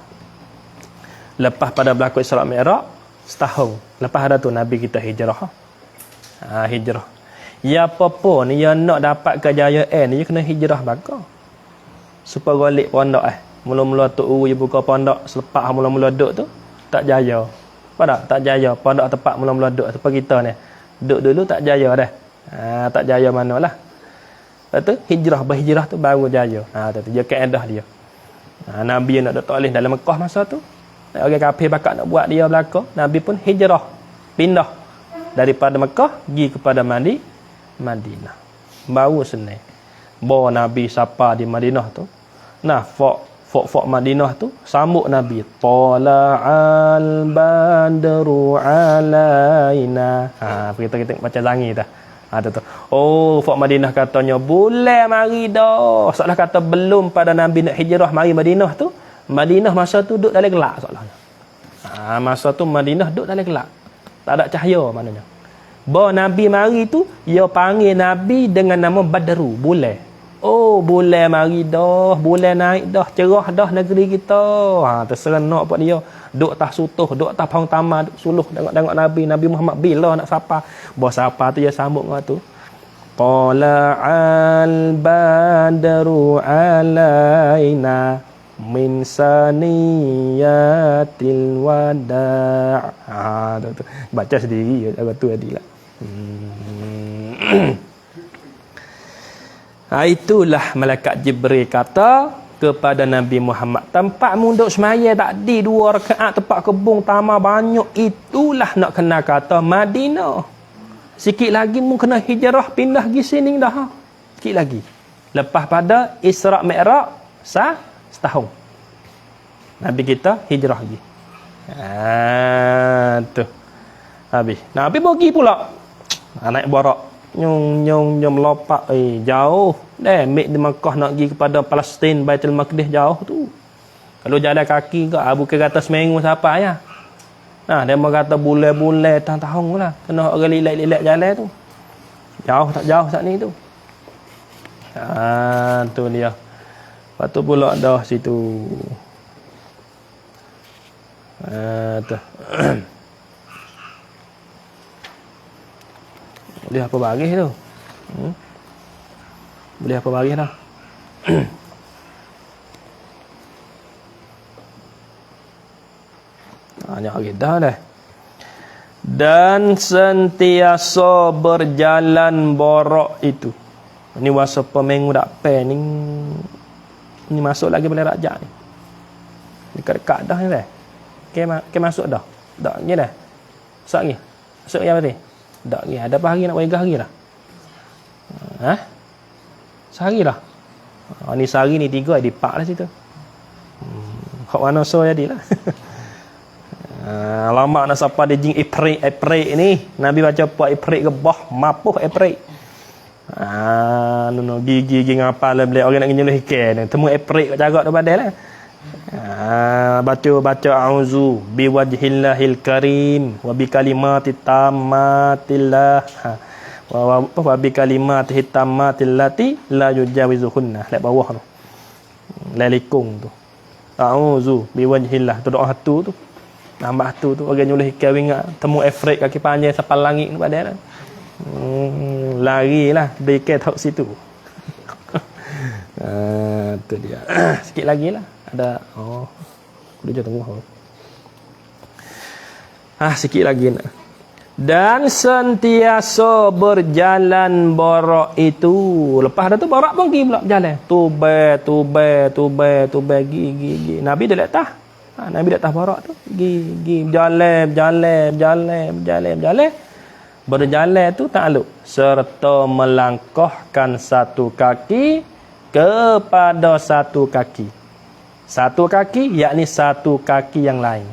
lepas pada berlaku Isra' Mi'raj setahun. Lepas ada tu Nabi kita hijrah. Hijrah. Ya apa-apa ni yang nak dapat kejayaan ni kena hijrah bakar. Supaya golek pondok Mula-mula Tok Uri buka pondok selepas mula-mula duduk tu tak jaya. Apa tak jaya pondok tempat mula-mula duduk tempat kita ni. Duduk dulu tak jaya dah. Tak jaya manalah. Lepas tu berhijrah tu baru jaya. Tu dia kaedah dia. Nabi nak duduk alis dalam Mekah masa tu. Orang kafir bakal nak buat dia belaka, Nabi pun hijrah, pindah daripada Mekah pergi kepada Madinah. Baru senang. Bawa Nabi sapa di Madinah tu. Nah, fok Madinah tu sambut Nabi. Tala'al badru alaina. Kita macam zangi dah. Tu. Oh, fok Madinah katanya bulan mari dah. Seolah kata belum pada Nabi nak hijrah mari Madinah tu. Madinah masa tu duduk dalam gelap soalnya. Masa tu Madinah duduk dalam gelap. Tak ada cahaya maknanya. Bawa Nabi mari tu, dia panggil Nabi dengan nama Badru, bulan. Oh, bulan mari dah, bulan naik dah, cerah dah negeri kita. Terserenok buat dia. Duk atas sutuh, duk atas pahang tamar, duk suluh tengok Nabi Muhammad bila nak sapa. Bawa sapa tu dia sambut dengan tu. Tala'al badru alaina min saniyatil wada'. Tu. Baca sendiri apa tu tadilah. Itulah malaikat Jibril kata kepada Nabi Muhammad, tempat munduk semaya tak di 2 rakaat tempat kebun tamar banyak, itulah nak kena kata Madinah. Sikit lagi mu kena hijrah pindah pergi sini dah. Sikit lagi. Lepas pada Isra' Mi'raj setahun Nabi kita hijrah lagi. Tu. Habis. Nabi pergi pula. Naik barak. Nyong melopak. Jauh. Mek di Makkah nak pergi kepada Palestin, Baitul Maqdis jauh tu. Kalau jalan kaki ke, bukan kata seminggu siapa ya. Dia mau kata bulan-bulan tahun lah. Kena orang lilat-lilat jalan tu. Jauh tak jauh saat ni tu. Tu dia. Lepas tu pula dah situ. Tu. Boleh apa baris tu? Boleh apa baris dah? Hanya dah dah. Dan sentiasa berjalan borak itu. Ini masa peminggu tak pen ni masuk lagi boleh rajak ni. Dekat-dekat dah ni dah. Ke masuk dah. Dak ni dah. Masuk lagi. Masuk yang berarti. Dak ni ada apa hari nak warga hari lah. Sehari lah. Ni sehari ni 3 dipak lah situ. Hak mana so jadilah. Lama nak sapa dia jing April ni. Nabi baca apa April gebah mapuh April. Gigi ngapa lah beli orang nak ngenyuluh ikan ni. Temu April kat jarak tu badai lah. Baca a'udzu biwajhillahil karim wa bi kalimati tammatillah wa bi kalimati tammatillati la yujawizuhunna. Lek bawah tu. Lalikung tu. A'udzu biwajhillah tu doa tu. Nambah tu orang nyuluh ikan wingat temu Afriq kaki panjang sapal langit ni pada lari lah dekat tok situ. Tu dia. Sikit lagi lah ada dia tunggu sikit lagi nak. Dan sentiasa berjalan borak itu. Lepas dah tu borak pun pergi pula berjalan. Tubai gigi. Nabi dah letak. Nabi dah atas borak tu. Gigi berjalan. Berjalan tu takluk. Serta melangkahkan satu kaki kepada satu kaki. Satu kaki yakni satu kaki yang lain.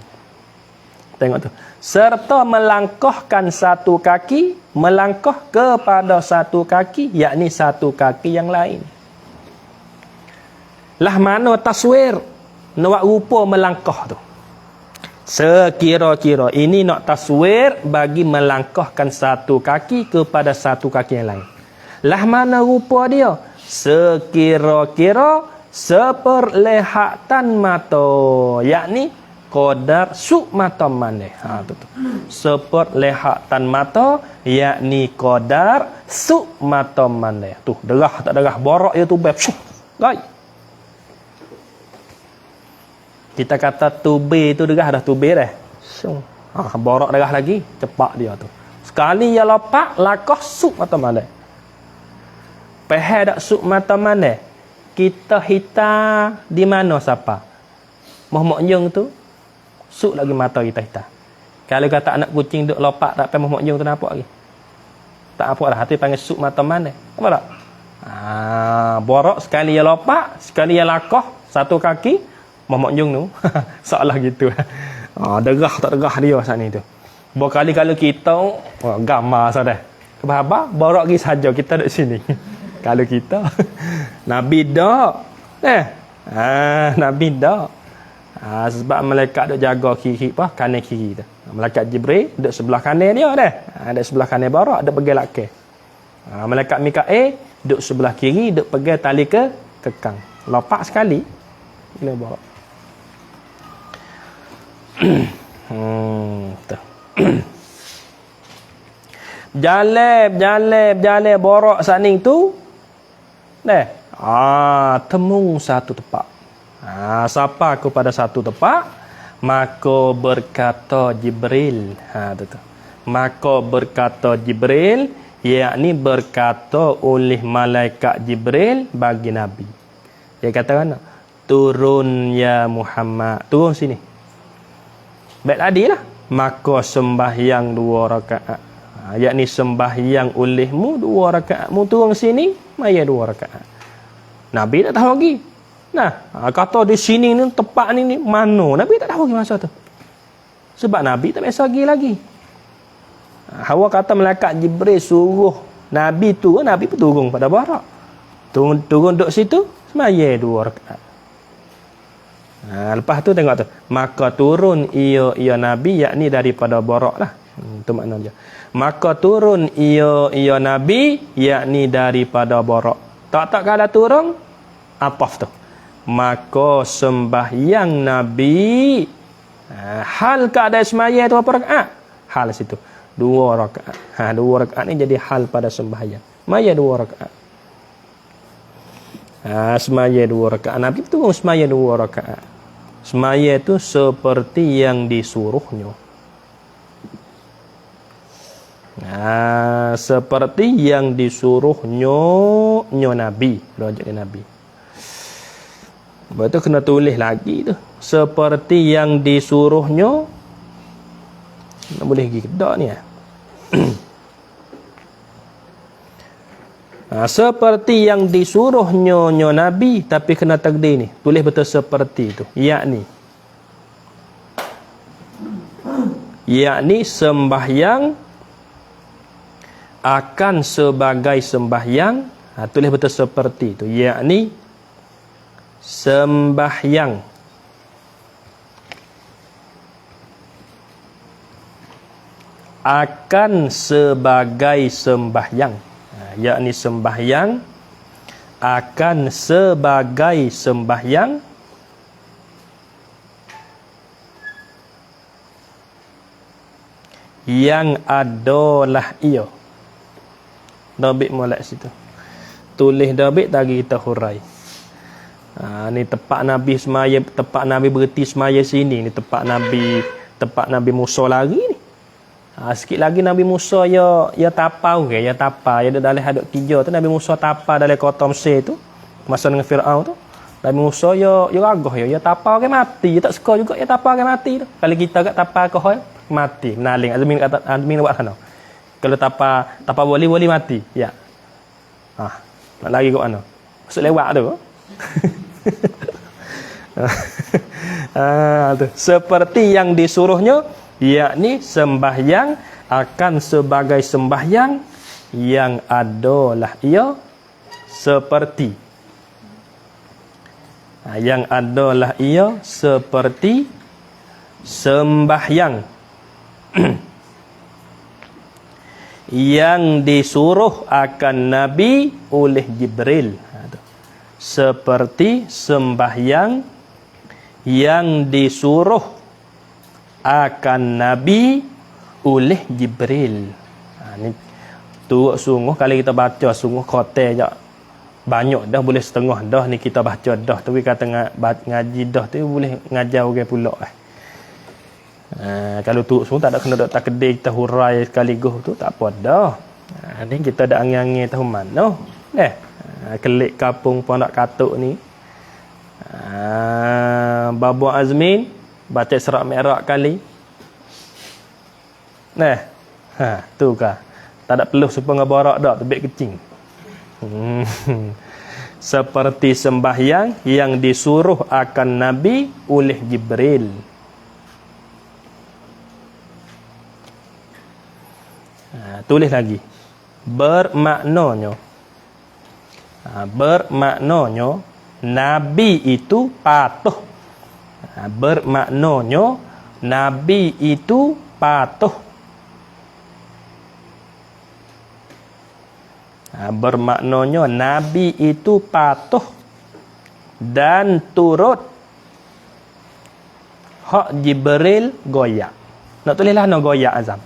Tengok tu. Serta melangkahkan satu kaki, melangkah kepada satu kaki yakni satu kaki yang lain. Lah mana taswir nak rupa melangkah tu. Sekira-kira ini nak taswir bagi melangkahkan satu kaki kepada satu kaki yang lain. Lah mana rupa dia? Sekira-kira seperlehatan mata, yakni qadar su mata mana. Tu tu. Seperlehatan mata, yakni qadar su mata mana. Tu derah tak derah borak dia tu beb. Gai. Kita kata tube tu derah dah tube dah. Borak derah lagi, cepat dia tu. Sekali ia lopak lakoh su mata mana. Peheh dak su mata mana. Kita hitam di mana siapa? Mohmok nyung tu suk lagi mata kita hitam. Kalau kata anak kucing duk lopak tak pe mohmok nyung tu nampak lagi. Tak apa dah, hati panggil suk mata mana. Apa tak? Borok sekali ya lopak, sekali ya lakoh, satu kaki mohmok nyung tu. Seolah gitu. Derah tak derah dia saat ni tu. Berkali kalau kita gambar sadah. Kebaba borok lagi saja kita duduk sini. Kalau kita Nabi dak. Nabi dak. Sebab malaikat duk jaga kiri apa? Kanan kiri tu. Malaikat Jibril duk sebelah kanan dia dah. Duk sebelah kanan barak duk pegang laki. Malaikat Mikail duk sebelah kiri duk pegang tali ke kekang. Lopak sekali. Bila barak. Tu. Jalan borak saning tu. Temung satu tempat. Siapa kepada satu tempat, maka berkata Jibril. Tu. Maka berkata Jibril, yakni berkata oleh malaikat Jibril bagi Nabi. Dia kata kan, turun ya Muhammad, turun sini. Baik tadi lah. Maka sembahyang 2 rakaat. Yakni sembahyang olehmu 2 rakaat. Mu turun sini, maya 2 rakaat. Nabi tak tahu lagi. Kata di sini ni tempat ni mana? Nabi tak tahu lagi masa tu. Sebab Nabi tak biasa lagi. Hawa kata malaikat Jibril suruh Nabi tu, Nabi pun turun pada barak. Turun duduk situ, semaya 2 rakaat. Lepas tu tengok tu. Maka turun ia Nabi, yakni daripada barak lah. Itu makna dia. Maka turun ia Nabi, yakni daripada barak. Tak kala turun, ataf tu. Maka sembahyang Nabi, hal keadaan semaya tu apa rakaat? Hal situ 2 rakaat. 2 rakaat ni jadi hal pada sembahyang. Maya 2 rakaat. Semaya 2 rakaat. Nabi turun semaya 2 rakaat. Semaya tu seperti yang disuruhnya. Seperti yang disuruhnya Nabi. Rajak Nabi. Lepas tu kena tulis lagi tu. Seperti yang disuruhnya. Tak boleh pergi kedak ni. Seperti yang disuruhnya Nabi, tapi kena takdir ni. Tulis betul seperti itu. Yakni sembahyang akan sebagai sembahyang. Tulis betul seperti itu. Yakni sembahyang akan sebagai sembahyang. Yakni sembahyang akan sebagai sembahyang yang adalah ia. Dabik molek situ. Tulis dabik tadi kita hurai. Ni tempat Nabi semaya, tempat Nabi berhenti semaya sini. Ni tempat Nabi Musa lari ni. Sikit lagi Nabi Musa ya tapau ke, ya tapa, ya dalam hadap 3 tu Nabi Musa tapa dalam kota Mesir tu. Masa dengan Firaun tu. Nabi Musa ya ragah ya tapau ke mati, ya tak suka juga ya tapau ke mati tu. Kalau kita kat tapa ke mati, menaling. Azmin buat sana. Kalau tapa boleh mati. Ya. Nak lari kat mana? Masuk lewat tu. Tu. Seperti yang disuruhnya, yakni sembahyang akan sebagai sembahyang yang adalah ia seperti. Yang adalah ia seperti sembahyang yang disuruh akan Nabi oleh Jibril. seperti sembahyang yang disuruh akan Nabi oleh Jibril. Ni tu sungguh kali kita baca sungguh khotel je. Banyak dah, boleh setengah dah ni kita baca dah. Tapi kata ngaji dah tu boleh ngajar orang pula. Kalau tu sungguh tak ada kena dok tak kedai kita hurai sekaligus tu tak apa dah. Ni kita dak angin-angin tahu mana. Kelik kampung Pondok Katuk ni. Babu Azmin baca Isra Mi'raj kali. Tu kah. Tak ada perlu supaya ngabarak dak tebik kecing. Seperti sembahyang yang disuruh akan Nabi oleh Jibril. Tulis lagi. Bermaknanya Nabi itu patuh. Bermaknanya Nabi itu patuh. Bermaknanya Nabi itu patuh dan turut hak Jibril goyak. Nak tulislah no goyak Azam.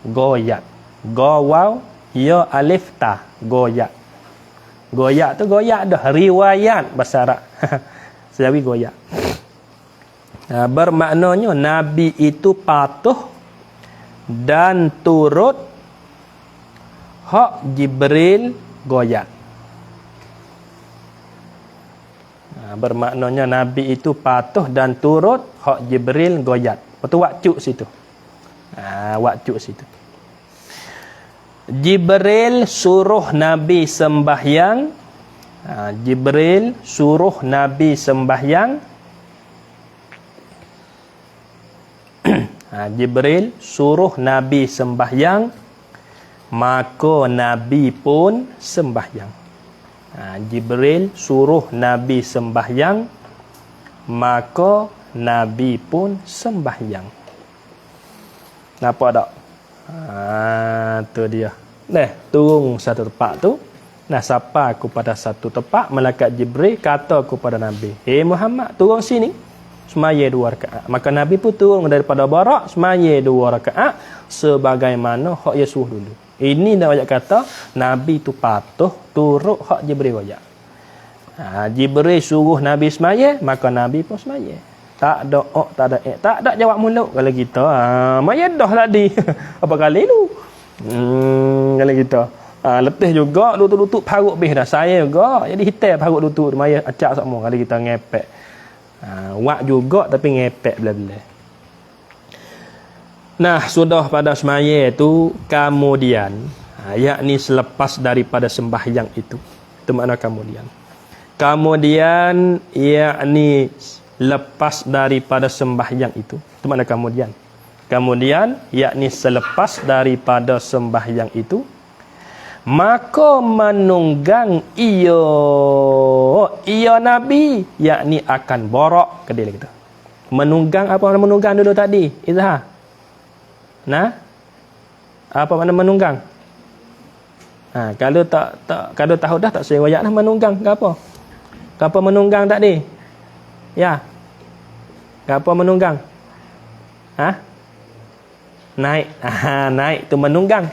Goyak. Gawaw ya alif ta goyak. Goyak tu goyak dah riwayat bahasa Arab. Sejawi goyak. Bermaknanya Nabi itu patuh dan turut hak Jibril goyak. Bermaknanya Nabi itu patuh dan turut hak Jibril goyak. Betul waktu situ. Waktu situ. Jibril suruh Nabi sembahyang. Jibril suruh Nabi sembahyang. Jibril suruh Nabi sembahyang, maka Nabi pun sembahyang. Jibril suruh Nabi sembahyang, maka Nabi pun sembahyang. Nampak tak? Tu dia. Turun satu tempat tu. Sapa aku pada satu tempat, malaikat Jibril kata kepada Nabi, "Hei Muhammad, turun sini. Semaya 2 rakaat." Maka Nabi pun turun daripada barak, semaya 2 rakaat sebagaimana hak Yesus dulu. Ini dah banyak kata Nabi tu patuh turut hak Jibril royak. Jibril suruh Nabi semaya, maka Nabi pun semaya. Tak ada tak ada tak ada jawab mulut kalau kita. Maya dah tadi. Apa kali lu? Kalau kita. Letih juga lutut-lutut parut bih dah. Saya juga jadi hitam parut lutut maya acak semua kalau kita ngepek. Wak juga tapi ngepek belah-belah. Sudah pada semaya itu kemudian yakni selepas daripada sembahyang itu. Itu makna kemudian. Kemudian yakni lepas daripada sembahyang itu. Itu makna kemudian. Kemudian yakni selepas daripada sembahyang itu, maka menunggang ia Nabi yakni akan borak ke dia gitu. Menunggang apa makna menunggang dulu tadi? Izhar. Apa makna menunggang? Kalau kalau tahu dah tak saya wayak dah menunggang ke apa? Ke apa menunggang tadi? Ya. Ke apa menunggang? Naik. Naik tu menunggang.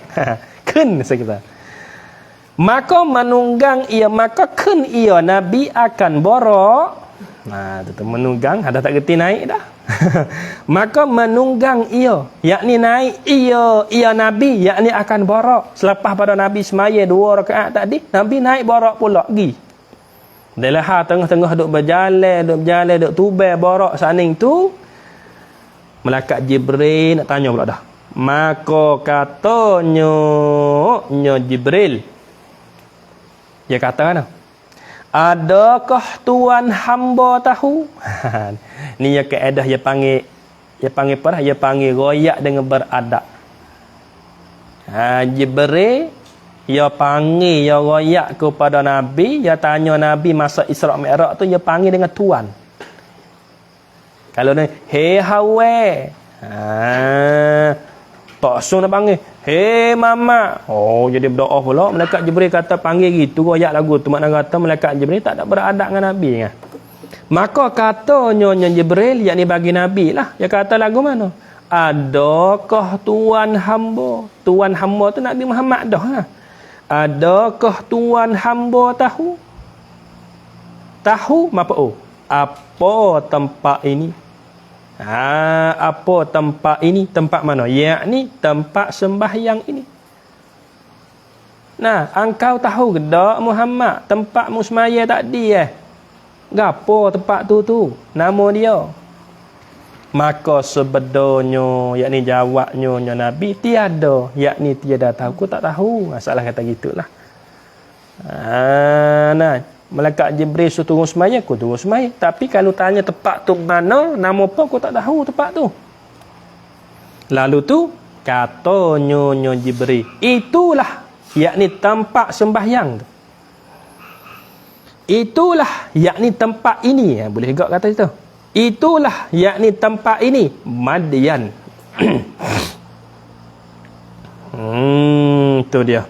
Kun sekita. Maka menunggang ia, maka kun ia Nabi akan borak. Itu menunggang, ada tak kerti naik dah. Maka menunggang ia, yakni naik ia Nabi, yakni akan borak. Selepas pada Nabi semaya 2 rakaat tadi, Nabi naik borak pula pergi. Dalam tengah-tengah duk berjalan, duk tubai borak saning tu, malaikat Jibril nak tanya pula dah. Maka katanya Jibril, dia kata kan, adakah tuan hamba tahu? Ni ya kaedah dia panggil apa dah? Dia panggil royak dengan beradab. Jibril dia panggil, dia royak kepada Nabi, dia tanya Nabi masa Isra Mi'raj tu, dia panggil dengan tuan. Kalau ni, hei hawe. Tak langsung nak panggil. Hei mama. Oh, jadi berdoa pula. Malaikat Jibril kata panggil gitu. Ayat lagu tu makna kata malaikat Jibril tak ada beradab dengan Nabi kan. Maka kata nyonya Jibril yakni bagi Nabi lah. Dia kata lagu mana? Adakah tuan hamba? Tuan hamba tu Nabi Muhammad dah ha. Adakah tuan hamba tahu? Tahu apa oh? Apa tempat ini? Apa tempat ini? Tempat mana? Yakni tempat sembahyang ini. Nah, engkau tahu ke tak Muhammad tempat musmaya tadi gapo tempat tu? Nama dia. Maka sebenarnya yakni jawabnya Nabi tiada, yakni tiada tahu. Aku tak tahu. Masalah kata gitulah. Nah, Malaikat Jibril suruh turun semaya, aku turun semaya. Tapi kalau tanya tempat tu mana, nama apa, aku tak tahu tempat tu. Lalu tu, kata nyonya Jibril, itulah, yakni tempat sembahyang tu. Itulah, yakni tempat ini. Boleh juga kata itu. Itulah, yakni tempat ini. Madian. Tu dia.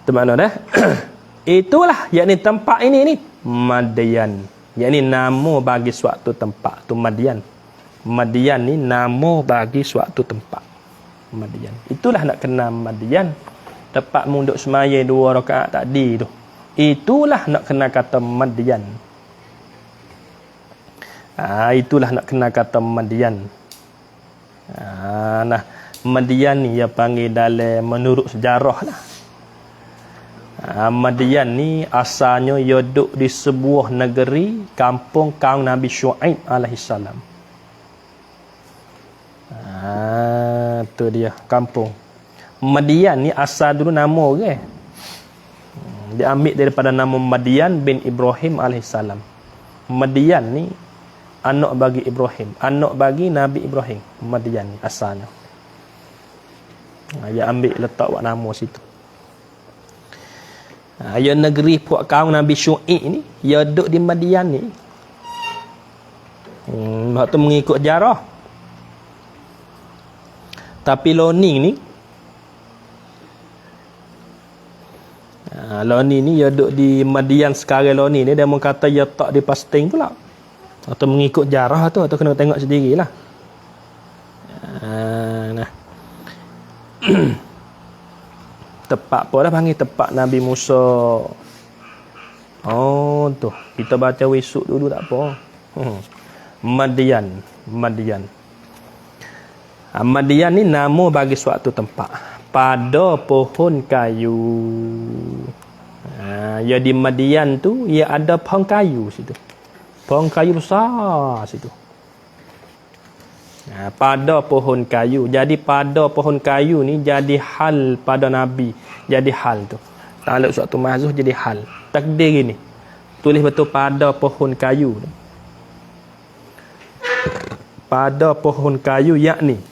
Tu mana dah? Itulah yakni tempat ini ni Madian. Yakni nama bagi suatu tempat tu Madian. Madian ni nama bagi suatu tempat. Madian. Itulah nak kenal Madian. Tempat munduk semaya 2 rakaat tadi tu. Itulah nak kenal kata Madian. Itulah nak kenal kata Madian. Nah, Madian ni dia panggil dalam menurut sejarah lah. Madian ni asalnya ia duduk di sebuah negeri kampung kaum Nabi Syuaib alaihissalam. Tu dia kampung. Madian ni asal dulu nama orang. Dia ambil daripada nama Madian bin Ibrahim alaihissalam. Madian ni anak bagi Ibrahim, anak bagi Nabi Ibrahim. Madian ni asalnya. Dia ambil letak buat nama situ. Ya negeri puak kaum Nabi Syuaib ni, ya duduk di Madian ni. Waktu mengikut jarah. Tapi Loni ni, Loni ni ya duduk di Madian sekarang Loni ni, dia mau kata ya tak di Pasting pula. Atau mengikut jarah tu, atau kena tengok sendirilah. Nah. Tepat apa dah panggil tempat Nabi Musa. Oh tu, kita baca besok dulu tak apa. Madian. Madian ni nama bagi suatu tempat pada pohon kayu. Ya di Madian tu ia ada pohon kayu situ. Pohon kayu besar situ. Pada pohon kayu. Jadi pada pohon kayu ni jadi hal pada Nabi. Jadi hal tu. Taluk suatu mahzuh jadi hal. Takdir gini. Tulis betul pada pohon kayu. Pada pohon kayu yakni.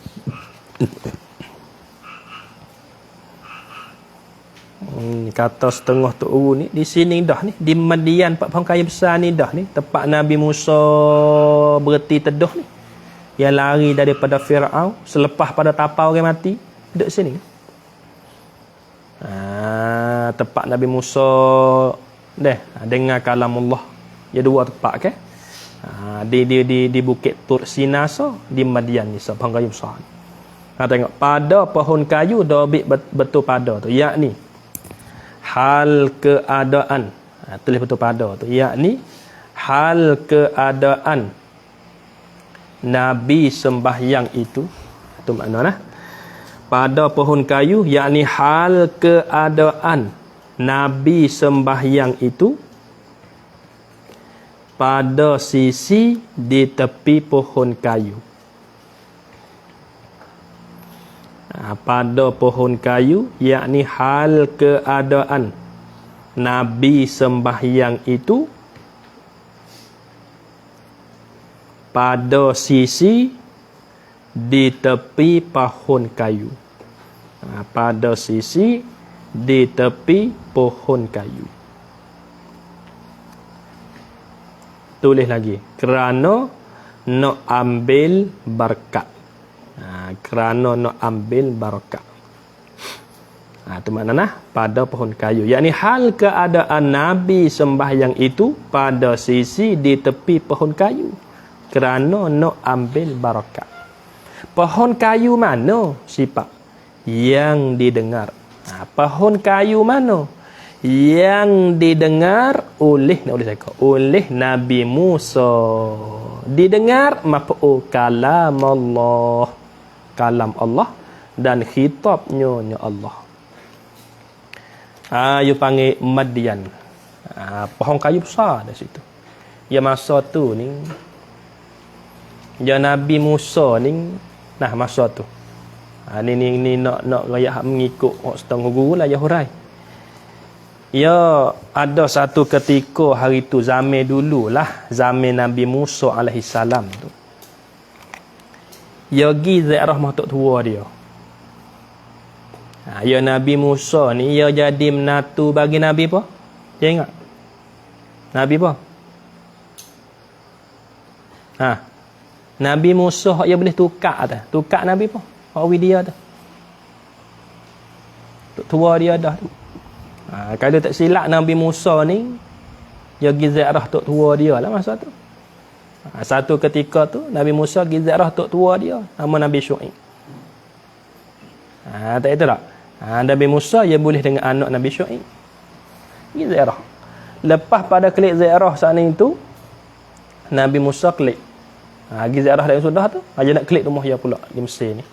Kata setengah tu ni. Di sini dah ni. Di Madian pohon kayu besar ni dah ni. Tempat Nabi Musa berhenti teduh ni. Yang lari daripada Fir'aun selepas pada tapau orang mati duduk sini. Tempat Nabi Musa dengar kalamullah. Dia 2 tempat ke? Di Bukit Tur Sina di Madian ni pohon kayu besar. Tengok pada pohon kayu dah betul pada tu yakni hal keadaan. Tulis betul pada tu yakni hal keadaan Nabi sembahyang itu makna pada pohon kayu yakni hal keadaan Nabi sembahyang itu pada sisi di tepi pohon kayu. Pada pohon kayu yakni hal keadaan Nabi sembahyang itu pada sisi di tepi pohon kayu. Pada sisi di tepi pohon kayu. Tulis lagi. Kerana nak ambil berkat. Kerana nak ambil barakah. Itu maknanya pada pohon kayu. Yakni hal keadaan Nabi sembahyang itu pada sisi di tepi pohon kayu. Kerana nak ambil barakah. Pohon kayu mana sifat? Yang didengar. Pohon kayu mana? Yang didengar oleh Nabi Musa. Didengar maf'ul kalam Allah. Kalam Allah dan khitabnya Allah. You panggil Madian. Pohon kayu besar di situ. Ya masa tu ni, ya Nabi Musa ni, masa tu. Ni nak raya mengikut setengah guru lah ya hurai. Ya ada satu ketika hari tu zaman dululah, zaman Nabi Musa alaihi salam tu. Ya gi ziarah mak tok tua dia. Ya Nabi Musa ni ya jadi menatu bagi Nabi apa? Dia ingat? Nabi apa? Nabi Musa dia boleh tukar dah. Tukar Nabi apa? Hak dia dah. Tua dia dah tu. Kalau tak silap Nabi Musa ni dia pergi ziarah tok tua dia lah masa tu. Satu ketika tu Nabi Musa pergi ziarah tok tua dia nama Nabi Syuaib. Tak itu tak? Nabi Musa dia boleh dengan anak Nabi Syuaib. Pergi ziarah. Lepas pada klik ziarah saat itu Nabi Musa klik. Pergi ziarah dah sudah tu, aja nak klik rumah dia pula di Mesir ni.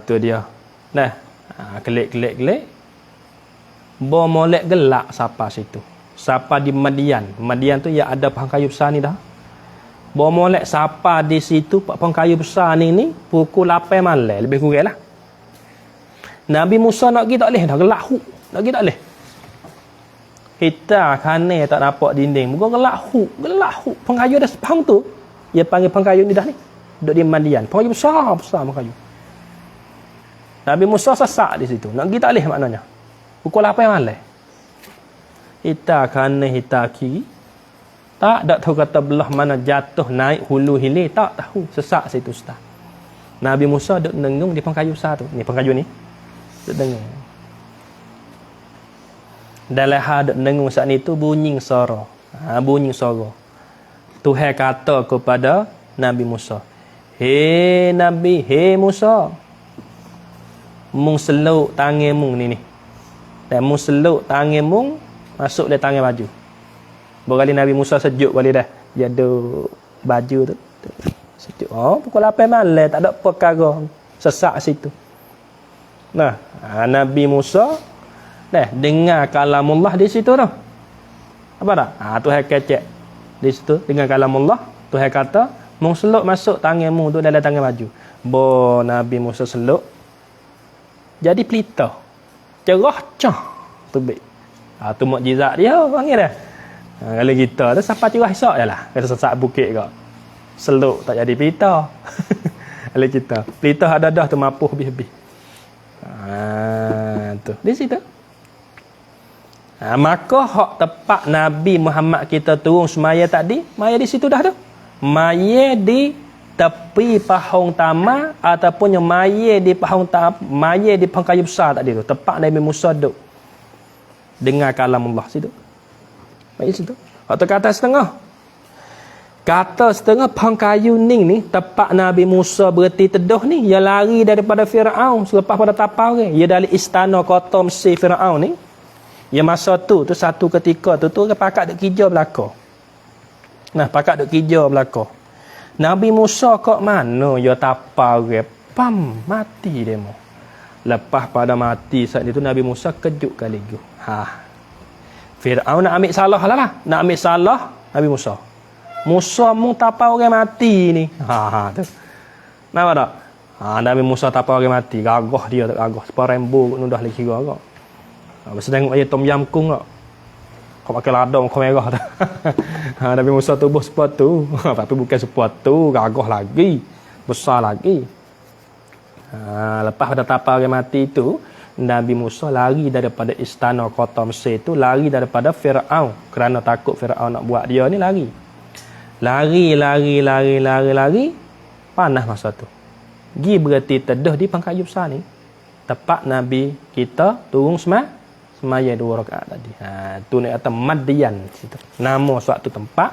Tu dia. Klik. Molek gelak siapa situ. Siapa di Madian. Madian tu ya ada pohon kayu besar ni dah. Molek siapa di situ pohon kayu besar ni pukul 8 malam lebih kurang lah. Nabi Musa nak pergi tak boleh dah gelak huk. Nak pergi tak boleh. Kita kane tak nampak dinding. Muka gelak huk. Pohon kayu dah pohon tu. Dia panggil pohon kayu ni dah ni. Duduk di Madian. Pohon kayu besar pohon kayu. Nabi Musa sesak di situ. Nak pergi tak boleh maknanya. Pukul 8 malam. Kita kane kita kiri. Tak tahu kata belah mana jatuh naik hulu hilir. Tak tahu. Sesak situ ustaz. Nabi Musa duduk nengung di pohon kayu besar tu. Ni pohon kayu ni. Duduk nengung. Dalam hal duduk nengung saat ni tu bunyi suara. Bunyi suara. Tuhan kata kepada Nabi Musa. Hei Nabi, hei Musa. Mung seluk tangan mung ni. Dan mung seluk tangan mung masuk dia tangan baju. Berkali Nabi Musa sejuk balik dah. Dia ada baju tu. Sejuk. Pukul 8 malam tak ada perkara. Sesak situ. Nabi Musa dengar kalamullah di situ tu. Apa tak? Tuhan kecek di situ dengan kalamullah. Tuhan kata, mung seluk masuk tanganmu tu dalam tangan baju. Nabi Musa seluk jadi pelita. Cerah cah. Tu baik. Tu mukjizat dia panggil dah. Kalau kita tu siapa cerah esok je lah. Kalau sesak bukit ke. Seluk tak jadi pelita. Kalau kita. Pelita ada dah tu mapuh habis-habis. Tu. Di situ. Maka hak tepat Nabi Muhammad kita turun semaya tadi. Maya di situ dah tu. Maya di tepi pahong tamar ataupun yang maya di pahong maya di pohon kayu besar tadi tu. Tepat Nabi Musa duduk. Dengar kalamullah situ. Maya situ. Waktu kata setengah. Kata setengah pohon kayu ni tepat Nabi Musa berhenti teduh ni. Dia lari daripada Fir'aun selepas pada tapau ke. Dia dari istana kota Mesir Fir'aun ni. Ya masa tu satu ketika tu pakat duk kijau belaka. Pakat duk kijau belaka. Nabi Musa kat mana dia tapau ke. Mati dia mu. Lepas pada mati saat itu Nabi Musa kejut kali tu. Fir'aun nak ambil salah lah. Nak ambil salah Nabi Musa. Musa mu tapau orang mati ni. Tu. Nampak tak? Nabi Musa tapau orang mati. Gagah dia tak gagah. Separembu nudah lagi kira kau. Masa tengok ayat tom yam kung tak. Kau pakai ladang kau merah tak. Nabi Musa tubuh sepatu. Tapi bukan sepatu. Gagah lagi. Besar lagi. Lepas pada tapau orang mati itu. Nabi Musa lari daripada istana kota Mesir itu. Lari daripada Fir'aun. Kerana takut Fir'aun nak buat dia ni lari. Lari. Panas masa tu. Gi berarti tedah di pangkat besar ni. Tepat Nabi kita turun semaya 2 rakaat tadi. Tu ni kata Madian situ. Nama suatu tempat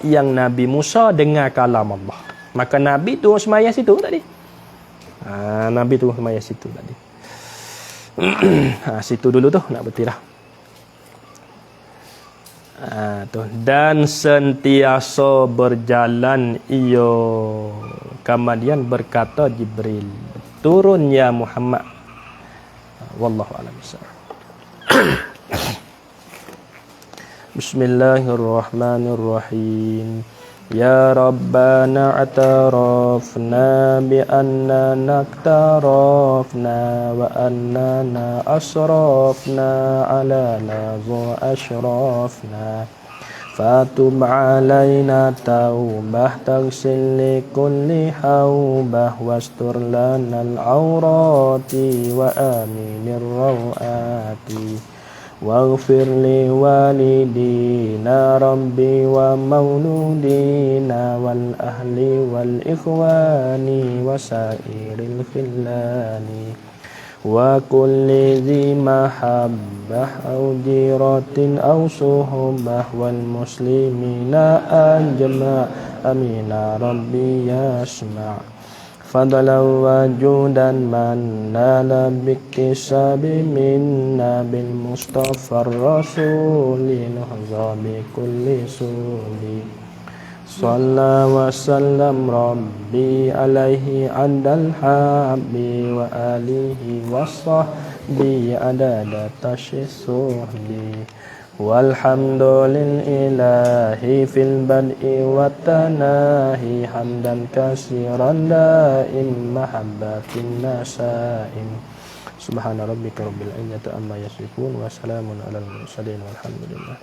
yang Nabi Musa dengar kalam Allah. Maka Nabi turun semaya situ tadi. Nabi turun semaya situ tadi. Situ dulu tu nak bertirah. Tu dan sentiasa berjalan ia. Kemudian berkata Jibril, turun ya Muhammad. Wallahu a'lam bissawab. Bismillahirrahmanirrahim. Ya Rabbana atarafna bi annana naktarafna wa annana asrafna ala lazu ashrafna. Fatub alaina taubah tagsil li kulli haubah wastur lana al-awrati wa aminir rawati waghfir li walidina rabbi wa mauludina wal ahli wal ikhwani wa sairil khillani wa kulli dhi mahabbah au jiratin au suhbah wal muslimina ajma amina rabbi yasma' fadlan wa judan manna biktisabi minna bil mustafa rasulin hazabi kulli suli Salla wa sallam Rabbi alaihi adal habbi wa alihi wa sahbi adada tashisuhdi walhamdulillahi fil bad'i wa tanahi hamdan kasiran daim mahabbatin nasaim subhana rabbika rabbil izzati amma yasifun wa salamun alal mursalin walhamdulillah.